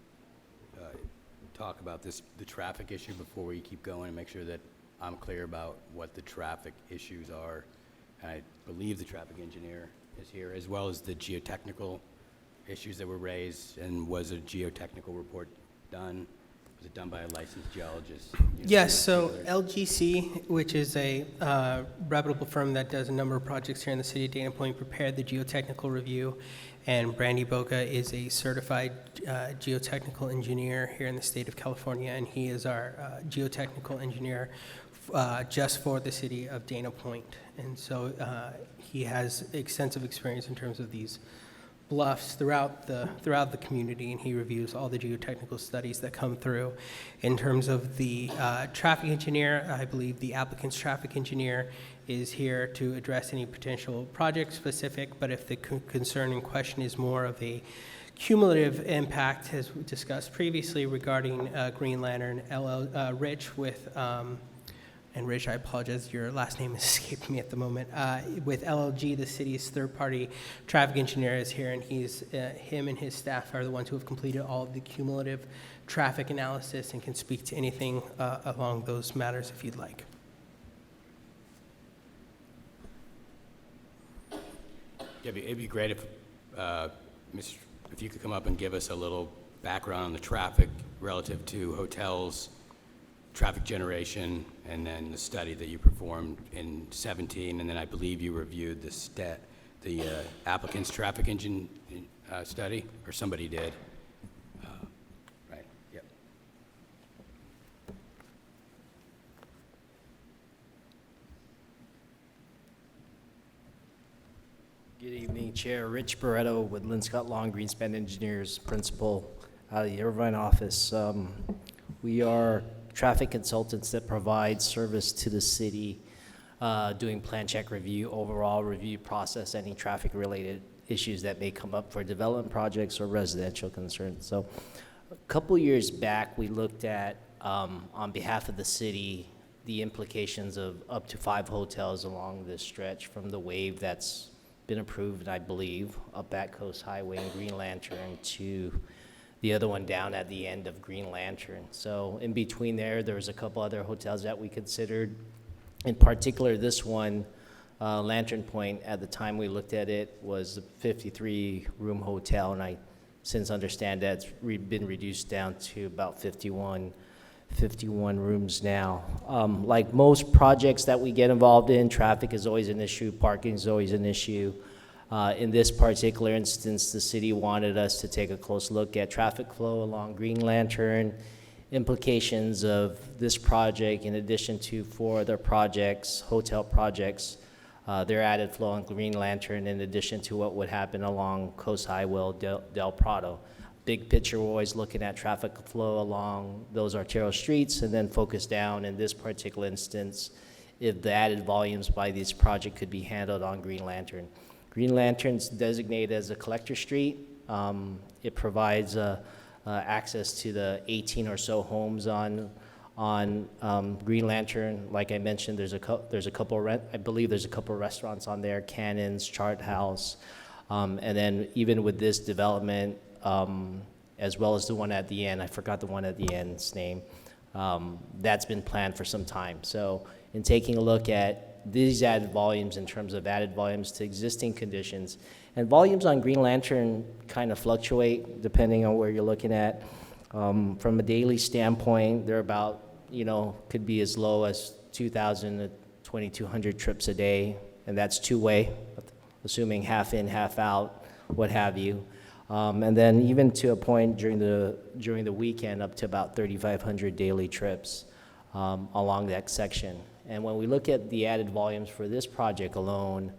talk about the traffic issue before we keep going, and make sure that I'm clear about what the traffic issues are. I believe the traffic engineer is here, as well as the geotechnical issues that were raised. And was a geotechnical report done? Was it done by a licensed geologist? Yes, so LGC, which is a reputable firm that does a number of projects here in the city of Dana Point, prepared the geotechnical review, and Brandy Boca is a certified geotechnical engineer here in the state of California, and he is our geotechnical engineer just for the city of Dana Point. And so he has extensive experience in terms of these bluffs throughout the community, and he reviews all the geotechnical studies that come through. In terms of the traffic engineer, I believe the applicant's traffic engineer is here to address any potential project specific, but if the concern in question is more of a cumulative impact, as we discussed previously regarding Green Lantern, Rich with and Rich, I apologize, your last name has escaped me at the moment. With LLG, the city's third-party traffic engineer is here, and him and his staff are the ones who have completed all of the cumulative traffic analysis and can speak to anything along those matters if you'd like. Yeah, it'd be great if you could come up and give us a little background on the traffic relative to hotels, traffic generation, and then the study that you performed in 17, and then I believe you reviewed the applicant's traffic engine study, or somebody did. Right, yep. Good evening, Chair. Rich Barretto with Linscott Long Greenspan Engineers, Principal out of the Irvine office. We are traffic consultants that provide service to the city, doing plan check review, overall review process, any traffic related issues that may come up for development projects or residential concerns. So a couple years back, we looked at, on behalf of the city, the implications of up to 5 hotels along this stretch from the wave that's been approved, I believe, up at Coast Highway and Green Lantern to the other one down at the end of Green Lantern. So in between there was a couple other hotels that we considered. In particular, this one, Lantern Point, at the time we looked at it, was a 53-room hotel, and I since understand that's been reduced down to about 51 rooms now. Like most projects that we get involved in, traffic is always an issue, parking is always an issue. In this particular instance, the city wanted us to take a close look at traffic flow along Green Lantern, implications of this project in addition to 4 other projects, hotel projects, their added flow on Green Lantern in addition to what would happen along Coast Highway Del Prado. Big picture, we're always looking at traffic flow along those arterial streets and then focus down in this particular instance if the added volumes by this project could be handled on Green Lantern. Green Lantern's designated as a collector street. It provides access to the 18 or so homes on Green Lantern. Like I mentioned, there's a couple I believe there's a couple restaurants on there, Cannon's, Chart House, and then even with this development, as well as the one at the end, I forgot the one at the end's name, that's been planned for some time. So in taking a look at these added volumes in terms of added volumes to existing conditions, and volumes on Green Lantern kind of fluctuate depending on where you're looking at. From a daily standpoint, they're about, could be as low as 2,000 to 2,200 trips a day, and that's two-way, assuming half in, half out, what have you. And then even to a point during the weekend, up to about 3,500 daily trips along that section. And when we look at the added volumes for this project alone,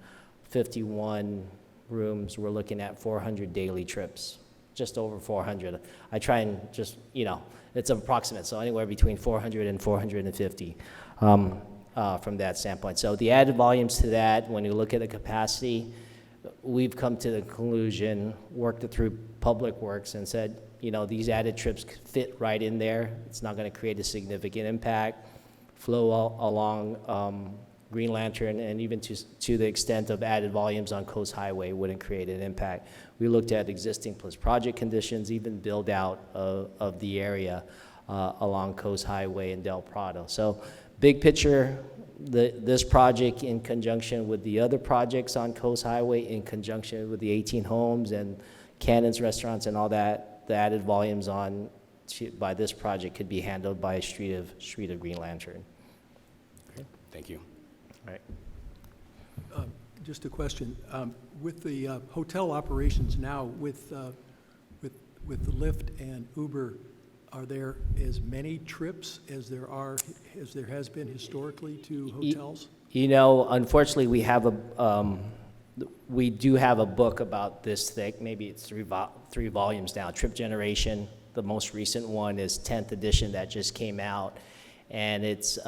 51 rooms, we're looking at 400 daily trips, just over 400. I try and just, it's approximate, so anywhere between 400 and 450 from that standpoint. So the added volumes to that, when you look at the capacity, we've come to the conclusion, worked it through Public Works and said, these added trips fit right in there. It's not going to create a significant impact. Flow along Green Lantern, and even to the extent of added volumes on Coast Highway wouldn't create an impact. We looked at existing plus project conditions, even build out of the area along Coast Highway and Del Prado. So big picture, this project in conjunction with the other projects on Coast Highway, in conjunction with the 18 homes and Cannon's restaurants and all that, the added volumes by this project could be handled by a street of Green Lantern. Okay, thank you. All right. Just a question. With the hotel operations now, with the Lyft and Uber, are there as many trips as there has been historically to hotels? Unfortunately, we do have a book about this thick. Maybe it's three volumes now. Trip Generation, the most recent one, is 10th edition that just came out. And it's,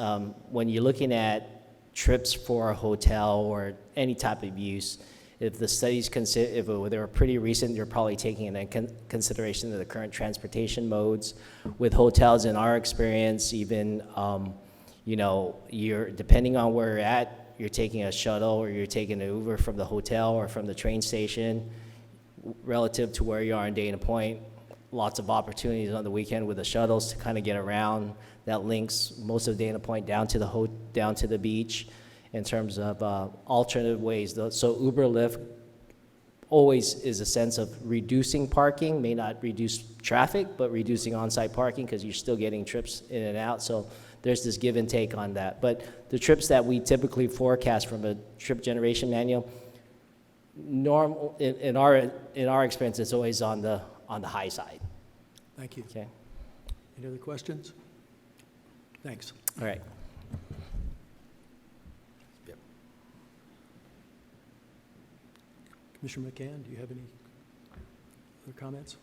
when you're looking at trips for a hotel or any type of use, if the studies if they were pretty recent, you're probably taking into consideration of the current transportation modes. With hotels, in our experience, even, you're, depending on where you're at, you're taking a shuttle or you're taking an Uber from the hotel or from the train station, relative to where you are in Dana Point. Lots of opportunities on the weekend with the shuttles to kind of get around. That links most of Dana Point down to the beach in terms of alternative ways. So Uber, Lyft always is a sense of reducing parking, may not reduce traffic, but reducing on-site parking because you're still getting trips in and out. So there's this give and take on that. But the trips that we typically forecast from a trip generation manual, normal in our experience, it's always on the high side. Thank you. Okay. Any other questions? Thanks. All right. Yep. Commissioner McCann, do you have any other comments?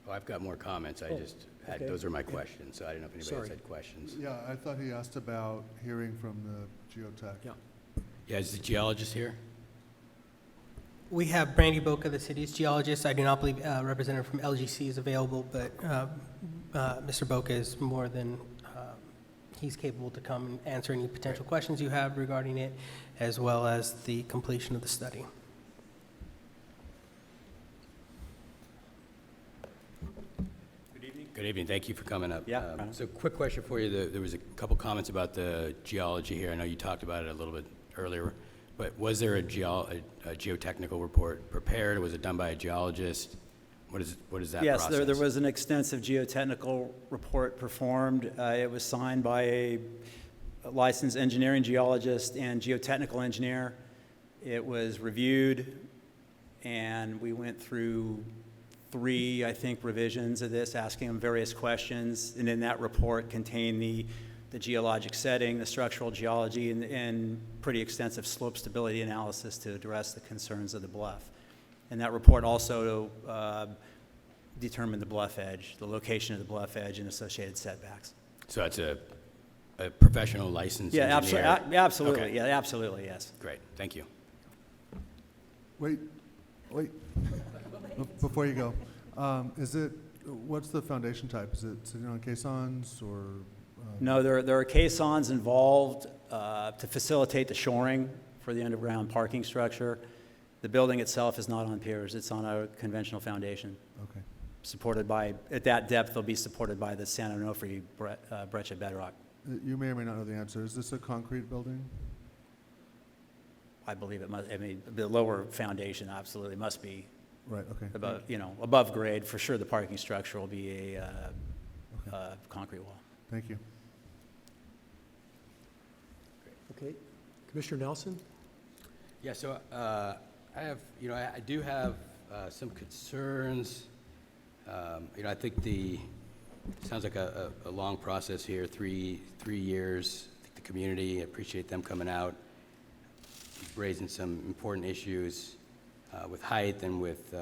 Oh, I've got more comments. I just had, those are my questions, so I didn't know if anybody else had questions. Yeah, I thought he asked about hearing from the geotech. Yeah. Yeah, is the geologist here? We have Brandy Boca, the city's geologist. I do not believe a representative from LGC is available, but Mr. Boca is more than, he's capable to come and answer any potential questions you have regarding it, as well as the completion of the study. Good evening. Thank you for coming up. Yeah. So quick question for you. There was a couple comments about the geology here. I know you talked about it a little bit earlier, but was there a geotechnical report prepared? Was it done by a geologist? What is that yes, process? there was an extensive geotechnical report performed. It was signed by a licensed engineering geologist and geotechnical engineer. It was reviewed, and we went through 3, I think, revisions of this, asking them various questions, and in that report contained the geologic setting, the structural geology, and pretty extensive slope stability analysis to address the concerns of the bluff. And that report also determine the bluff edge, the location of the bluff edge and associated setbacks. So it's a professional licensed Yeah, engineer? absolutely, Okay. yeah, absolutely, yes. Great, thank you. Wait. Before you go, what's the foundation type? Is it sitting on caissons or? No, there are caissons involved to facilitate the shoring for the underground parking structure. The building itself is not on piers, it's on a conventional foundation. Okay. Supported by, at that depth, they'll be supported by the San Onofre breccia bedrock. You may or may not know the answer. Is this a concrete building? I believe it must, I mean, the lower foundation absolutely must be. Right, okay. Above grade. For sure, the parking structure will be a concrete wall. Thank you. Okay. Commissioner Nelson? Yeah, so I have, I do have some concerns. I think sounds like a long process here, three years. I think the community, I appreciate them coming out, raising some important issues with height and with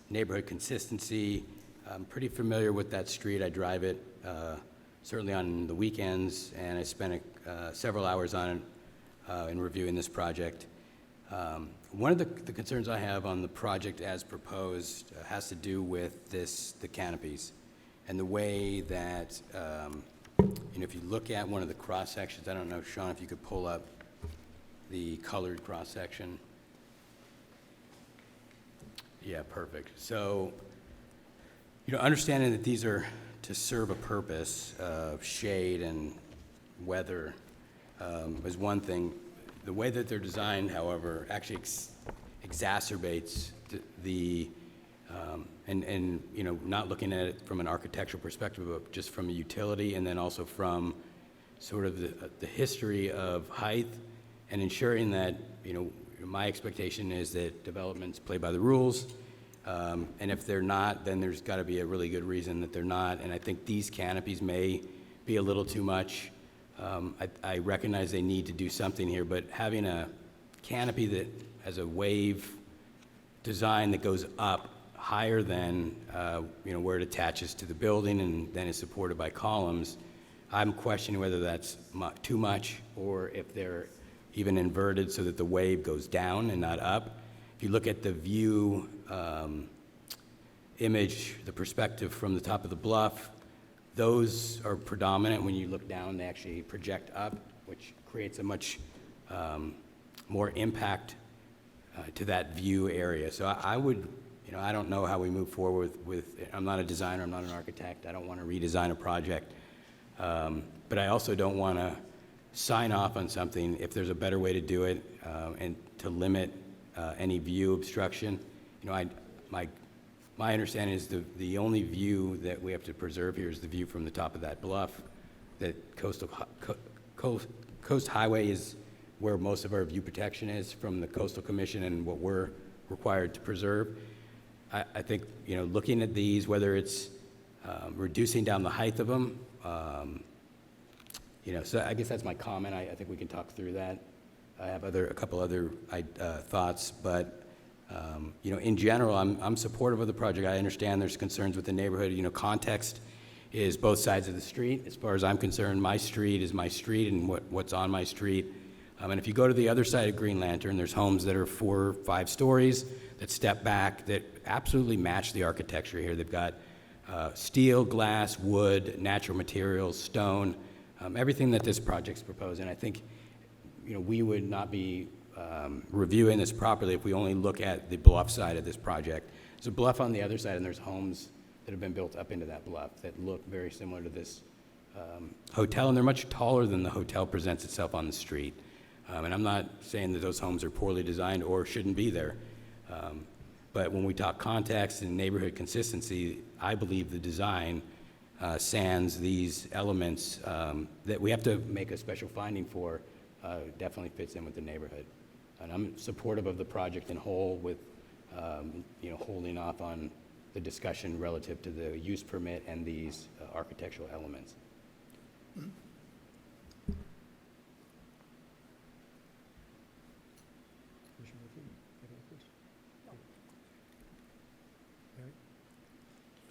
neighborhood consistency. I'm pretty familiar with that street. I drive it certainly on the weekends, and I spent several hours on it in reviewing this project. One of the concerns I have on the project as proposed has to do with the canopies and the way that, if you look at one of the cross sections, I don't know, Sean, if you could pull up the colored cross section. Yeah, perfect. So, understanding that these are to serve a purpose of shade and weather is one thing. The way that they're designed, however, actually exacerbates not looking at it from an architectural perspective, but just from a utility, and then also from sort of the history of height, and ensuring that, my expectation is that developments play by the rules, and if they're not, then there's got to be a really good reason that they're not, and I think these canopies may be a little too much. I recognize they need to do something here, but having a canopy that has a wave design that goes up higher than where it attaches to the building and then is supported by columns, I'm questioning whether that's too much or if they're even inverted so that the wave goes down and not up. If you look at the view image, the perspective from the top of the bluff, those are predominant. When you look down, they actually project up, which creates a much more impact to that view area. So I would, I don't know how we move forward with, I'm not a designer, I'm not an architect, I don't want to redesign a project. But I also don't want to sign off on something if there's a better way to do it and to limit any view obstruction. My understanding is the only view that we have to preserve here is the view from the top of that bluff. That Coast Highway is where most of our view protection is from the Coastal Commission and what we're required to preserve. I think, looking at these, whether it's reducing down the height of them, so I guess that's my comment. I think we can talk through that. I have a couple other thoughts, but in general, I'm supportive of the project. I understand there's concerns with the neighborhood. Context is both sides of the street. As far as I'm concerned, my street is my street and what's on my street. And if you go to the other side of Green Lantern, there's homes that are 4 or 5 stories that step back that absolutely match the architecture here. They've got steel, glass, wood, natural materials, stone, everything that this project's proposing. I think, we would not be reviewing this properly if we only look at the bluff side of this project. There's a bluff on the other side, and there's homes that have been built up into that bluff that look very similar to this hotel, and they're much taller than the hotel presents itself on the street. And I'm not saying that those homes are poorly designed or shouldn't be there. But when we talk context and neighborhood consistency, I believe the design sans these elements that we have to make a special finding for definitely fits in with the neighborhood. And I'm supportive of the project in whole with, holding off on the discussion relative to the use permit and these architectural elements.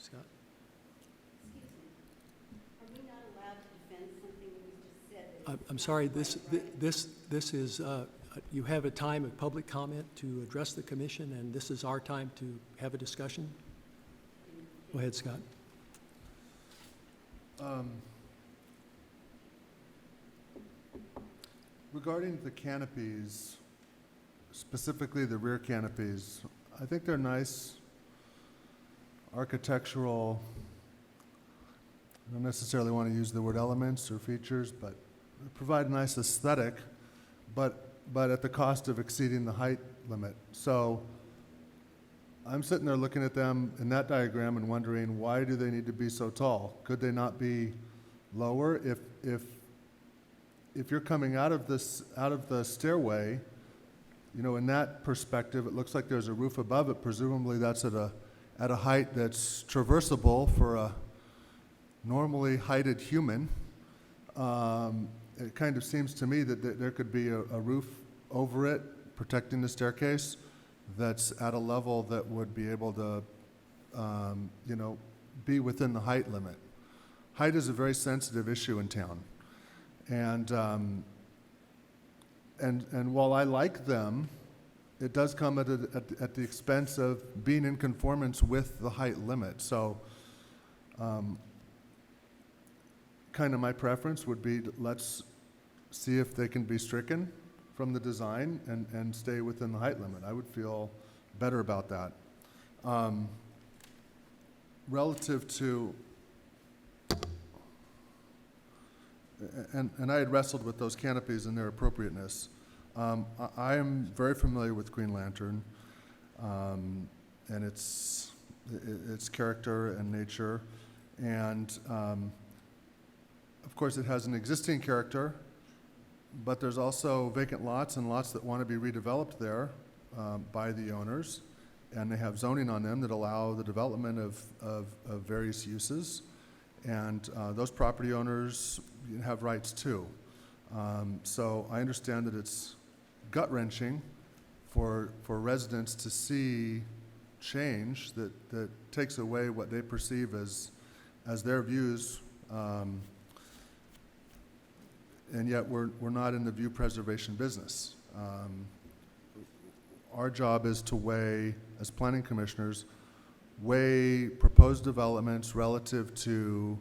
Scott? Are we not allowed to defend something that was just said? I'm sorry, this is, you have a time of public comment to address the commission, and this is our time to have a discussion. Go ahead, Scott. Regarding the canopies, specifically the rear canopies, I think they're nice architectural, I don't necessarily want to use the word elements or features, but they provide a nice aesthetic, but at the cost of exceeding the height limit. So I'm sitting there looking at them in that diagram and wondering, why do they need to be so tall? Could they not be lower? If you're coming out of the stairway, you know, in that perspective, it looks like there's a roof above it. Presumably that's at a height that's traversable for a normally heighted human. It kind of seems to me that there could be a roof over it, protecting the staircase, that's at a level that would be able to, you know, be within the height limit. Height is a very sensitive issue in town. And while I like them, it does come at the expense of being in conformance with the height limit. So kind of my preference would be, let's see if they can be stricken from the design and stay within the height limit. I would feel better about that. Relative to, and I had wrestled with those canopies and their appropriateness. I am very familiar with Green Lantern and its character and nature. And of course, it has an existing character, but there's also vacant lots and lots that want to be redeveloped there by the owners. And they have zoning on them that allow the development of various uses. And those property owners have rights too. So I understand that it's gut-wrenching for residents to see change that takes away what they perceive as their views. And yet we're not in the view preservation business. Our job is to weigh, as planning commissioners, weigh proposed developments relative to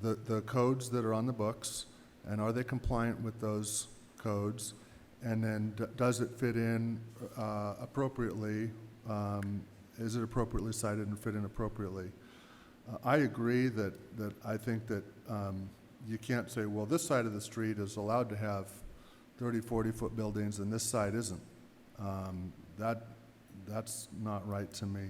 the codes that are on the books, and are they compliant with those codes, and then does it fit in appropriately, is it appropriately cited and fit in appropriately? I agree that I think that you can't say, well, this side of the street is allowed to have 30, 40-foot buildings and this side isn't. That's not right to me.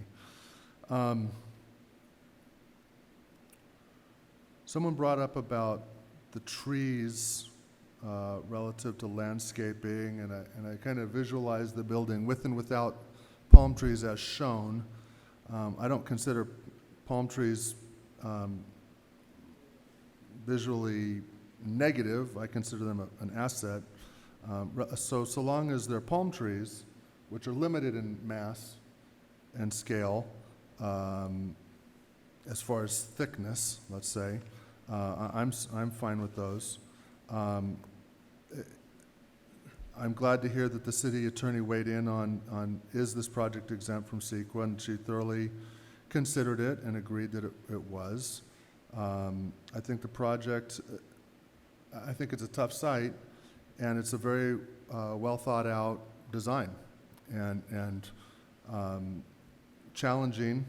Someone brought up about the trees relative to landscaping, and I kind of visualized the building with and without palm trees as shown. I don't consider palm trees visually negative. I consider them an asset. So long as they're palm trees, which are limited in mass and scale, as far as thickness, let's say, I'm fine with those. I'm glad to hear that the city attorney weighed in on is this project exempt from CEQA, and she thoroughly considered it and agreed that it was. I think the project, I think it's a tough site, and it's a very well thought out design and challenging.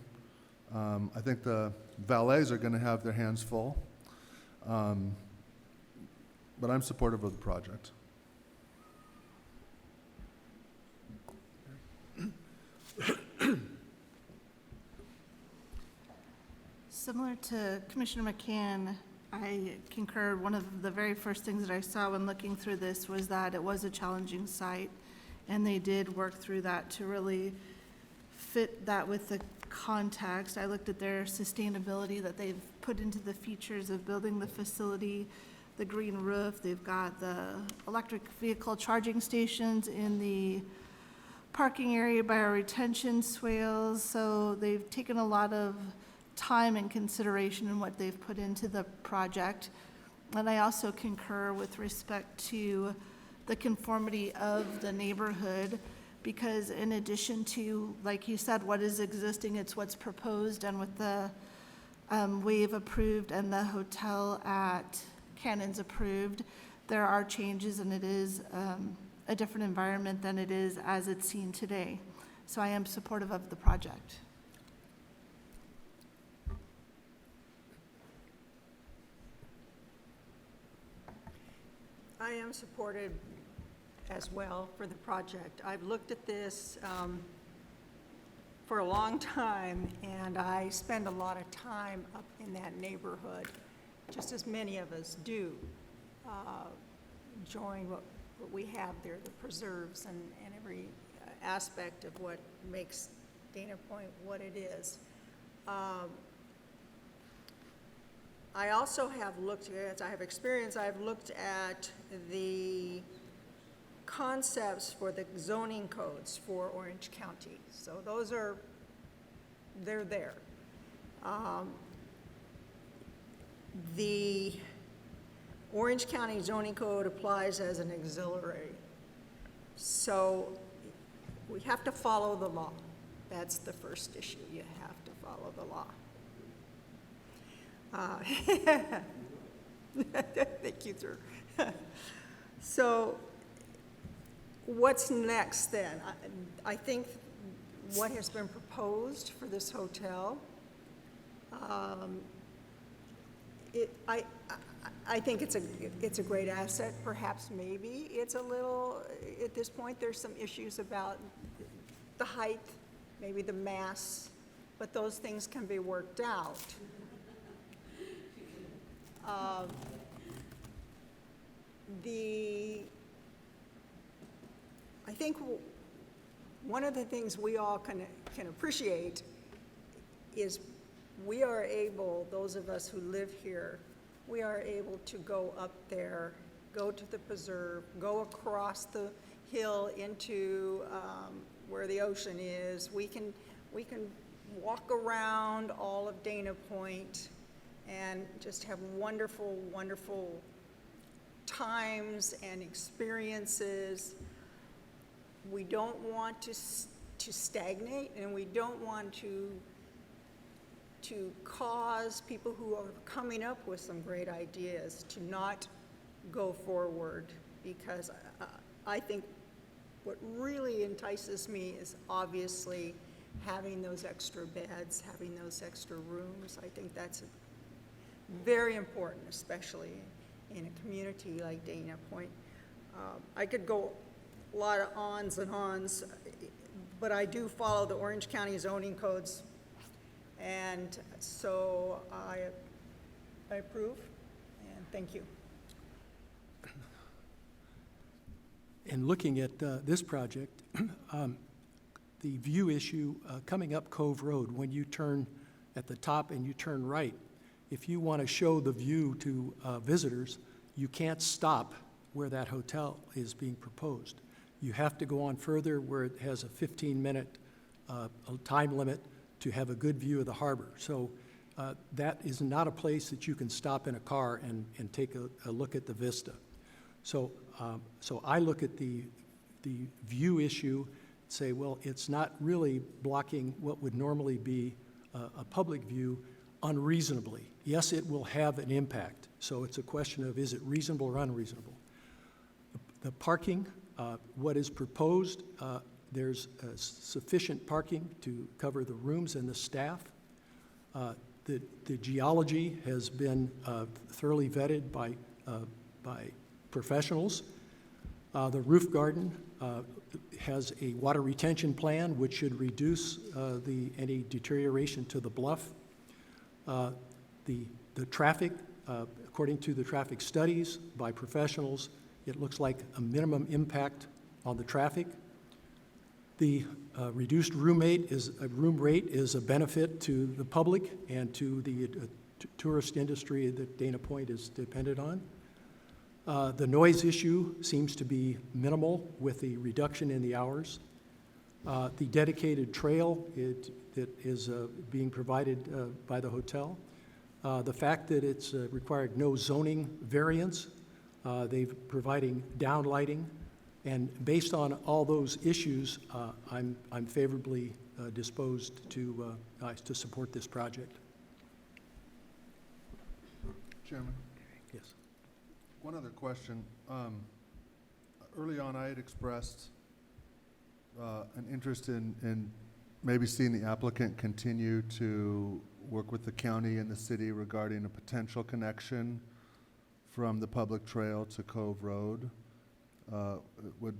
I think the valets are going to have their hands full, but I'm supportive of the project. Similar to Commissioner McCann, I concur. One of the very first things that I saw when looking through this was that it was a challenging site, and they did work through that to really fit that with the context. I looked at their sustainability that they've put into the features of building the facility, the green roof. They've got the electric vehicle charging stations in the parking area by our retention swales. So they've taken a lot of time and consideration in what they've put into the project. And I also concur with respect to the conformity of the neighborhood, because in addition to, like you said, what is existing, it's what's proposed, and with the wave approved and the hotel at Cannons approved, there are changes, and it is a different environment than it is as it's seen today. So I am supportive of the project. I am supportive as well for the project. I've looked at this for a long time, and I spend a lot of time up in that neighborhood, just as many of us do, enjoying what we have there, the preserves and every aspect of what makes Dana Point what it is. I also have looked, as I have experience, I've looked at the concepts for the zoning codes for Orange County. So those are, they're there. The Orange County zoning code applies as an auxiliary. So we have to follow the law. That's the first issue. You have to follow the law. Thank you, sir. So what's next then? I think what has been proposed for this hotel, I think it's a great asset. Perhaps maybe it's a little, at this point, there's some issues about the height, maybe the mass, but those things can be worked out. I think one of the things we all can appreciate is we are able, those of us who live here, we are able to go up there, go to the preserve, go across the hill into where the ocean is. We can walk around all of Dana Point and just have wonderful, wonderful times and experiences. We don't want to stagnate, and we don't want to cause people who are coming up with some great ideas to not go forward, because I think what really entices me is obviously having those extra beds, having those extra rooms. I think that's very important, especially in a community like Dana Point. I could go a lot of ons and ons, but I do follow the Orange County zoning codes, and so I approve, and thank you. In looking at this project, the view issue coming up Cove Road, when you turn at the top and you turn right, if you want to show the view to visitors, you can't stop where that hotel is being proposed. You have to go on further where it has a 15-minute time limit to have a good view of the harbor. So that is not a place that you can stop in a car and take a look at the vista. So I look at the view issue, say, well, it's not really blocking what would normally be a public view unreasonably. Yes, it will have an impact. So it's a question of, is it reasonable or unreasonable? The parking, what is proposed, there's sufficient parking to cover the rooms and the staff. The geology has been thoroughly vetted by professionals. The roof garden has a water retention plan which should reduce any deterioration to the bluff. The traffic, according to the traffic studies by professionals, it looks like a minimum impact on the traffic. The reduced room rate is a benefit to the public and to the tourist industry that Dana Point is dependent on. The noise issue seems to be minimal with the reduction in the hours. The dedicated trail that is being provided by the hotel. The fact that it's required no zoning variance. They've providing downlighting. And based on all those issues, I'm favorably disposed to support this project. Chairman? Yes. One other question. Early on, I had expressed an interest in maybe seeing the applicant continue to work with the county and the city regarding a potential connection from the public trail to Cove Road. Would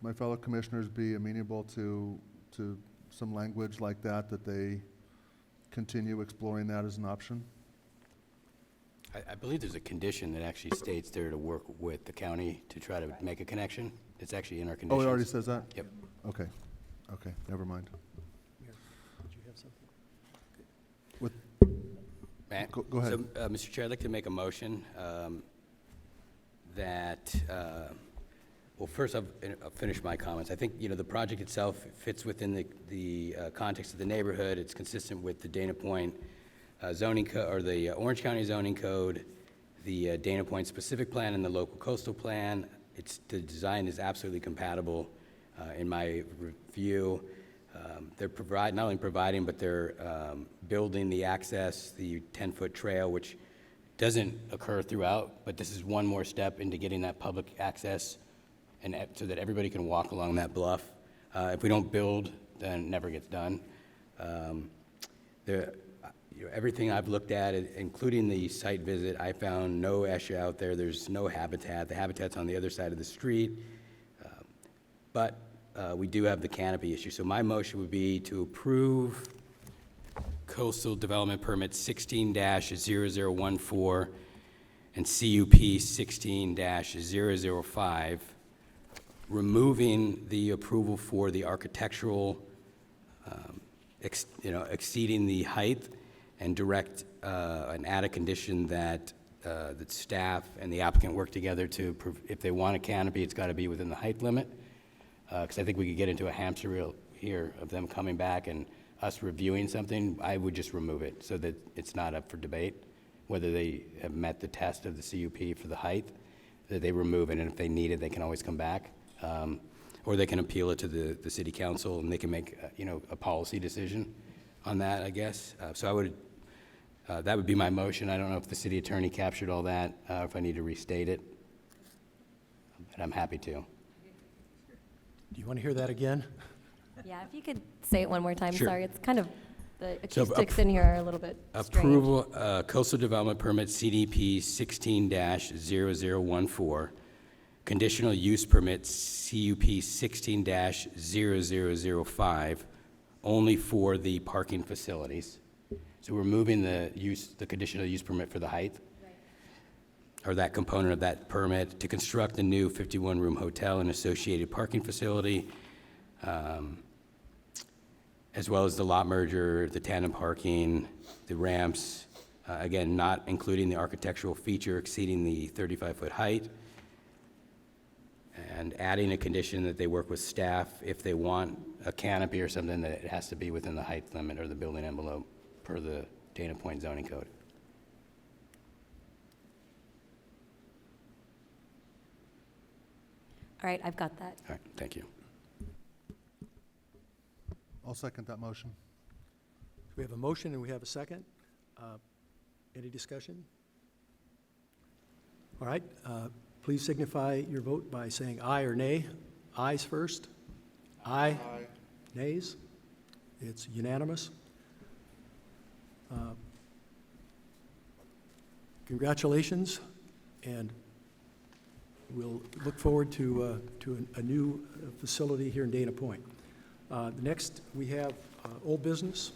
my fellow commissioners be amenable to some language like that they continue exploring that as an option? I believe there's a condition that actually states they're to work with the county to try to make a connection. It's actually in our conditions. Oh, it already says that? Yep. Okay, okay, never mind. Did you have something? With, Matt? Go ahead. So, Mr. Chair, I'd like to make a motion that, well, first I'll finish my comments. I think, the project itself fits within the context of the neighborhood. It's consistent with the Dana Point zoning code, or the Orange County zoning code, the Dana Point specific plan, and the local coastal plan. The design is absolutely compatible in my review. They're not only providing, but they're building the access, the 10-foot trail, which doesn't occur throughout, but this is one more step into getting that public access and so that everybody can walk along that bluff. If we don't build, then it never gets done. Everything I've looked at, including the site visit, I found no ESHA out there. There's no habitat. The habitat's on the other side of the street. But we do have the canopy issue. So my motion would be to approve Coastal Development Permit 16-0014 and CUP 16-005, removing the approval for the architectural, exceeding the height, and direct and add a condition that that staff and the applicant work together to, if they want a canopy, it's got to be within the height limit. Because I think we could get into a hamster wheel here of them coming back and us reviewing something. I would just remove it so that it's not up for debate, whether they have met the test of the CUP for the height, that they remove it, and if they need it, they can always come back. Or they can appeal it to the city council, and they can make, a policy decision on that, I guess. So I would, that would be my motion. I don't know if the city attorney captured all that, if I need to restate it, but I'm happy to. Do you want to hear that again? Yeah, if you could say it one more time, Sure. sorry. It's kind of, the So, acoustics in here are a little bit strange. Approval, Coastal Development Permit CDP 16-0014, Conditional Use Permit CUP 16-0005, only for the parking facilities. So we're moving the conditional use permit for the height, or that component of that permit, to construct a new 51-room hotel and associated parking facility, as well as the lot merger, the tandem parking, the ramps, again, not including the architectural feature exceeding the 35-foot height, and adding a condition that they work with staff if they want a canopy or something, that it has to be within the height limit or the building envelope per the Dana Point zoning code. All right, I've got that. All right, thank you. I'll second that motion. We have a motion and we have a second. Any discussion? All right, please signify your vote by saying aye or nay. Ayes first. Aye. Nays? It's unanimous. Congratulations, and we'll look forward to a new facility here in Dana Point. Next, we have old business.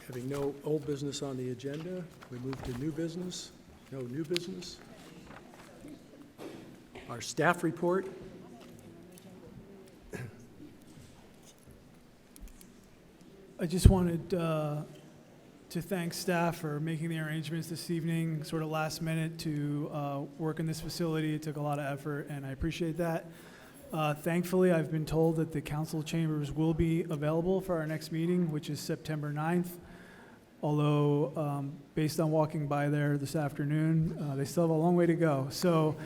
Having no old business on the agenda, we move to new business. No new business. Our staff report. I just wanted to thank staff for making the arrangements this evening, sort of last minute, to work in this facility. It took a lot of effort, and I appreciate that. Thankfully, I've been told that the council chambers will be available for our next meeting, which is September 9th. Although, based on walking by there this afternoon, they still have a long way to go. So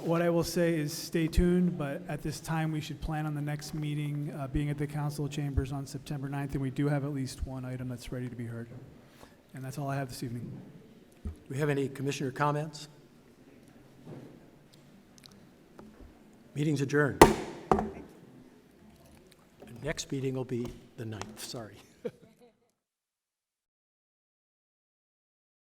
what I will say is stay tuned, but at this time, we should plan on the next meeting being at the council chambers on September 9th, and we do have at least one item that's ready to be heard. And that's all I have this evening. Do we have any commissioner comments? Meeting's adjourned. The next meeting will be the 9th, sorry.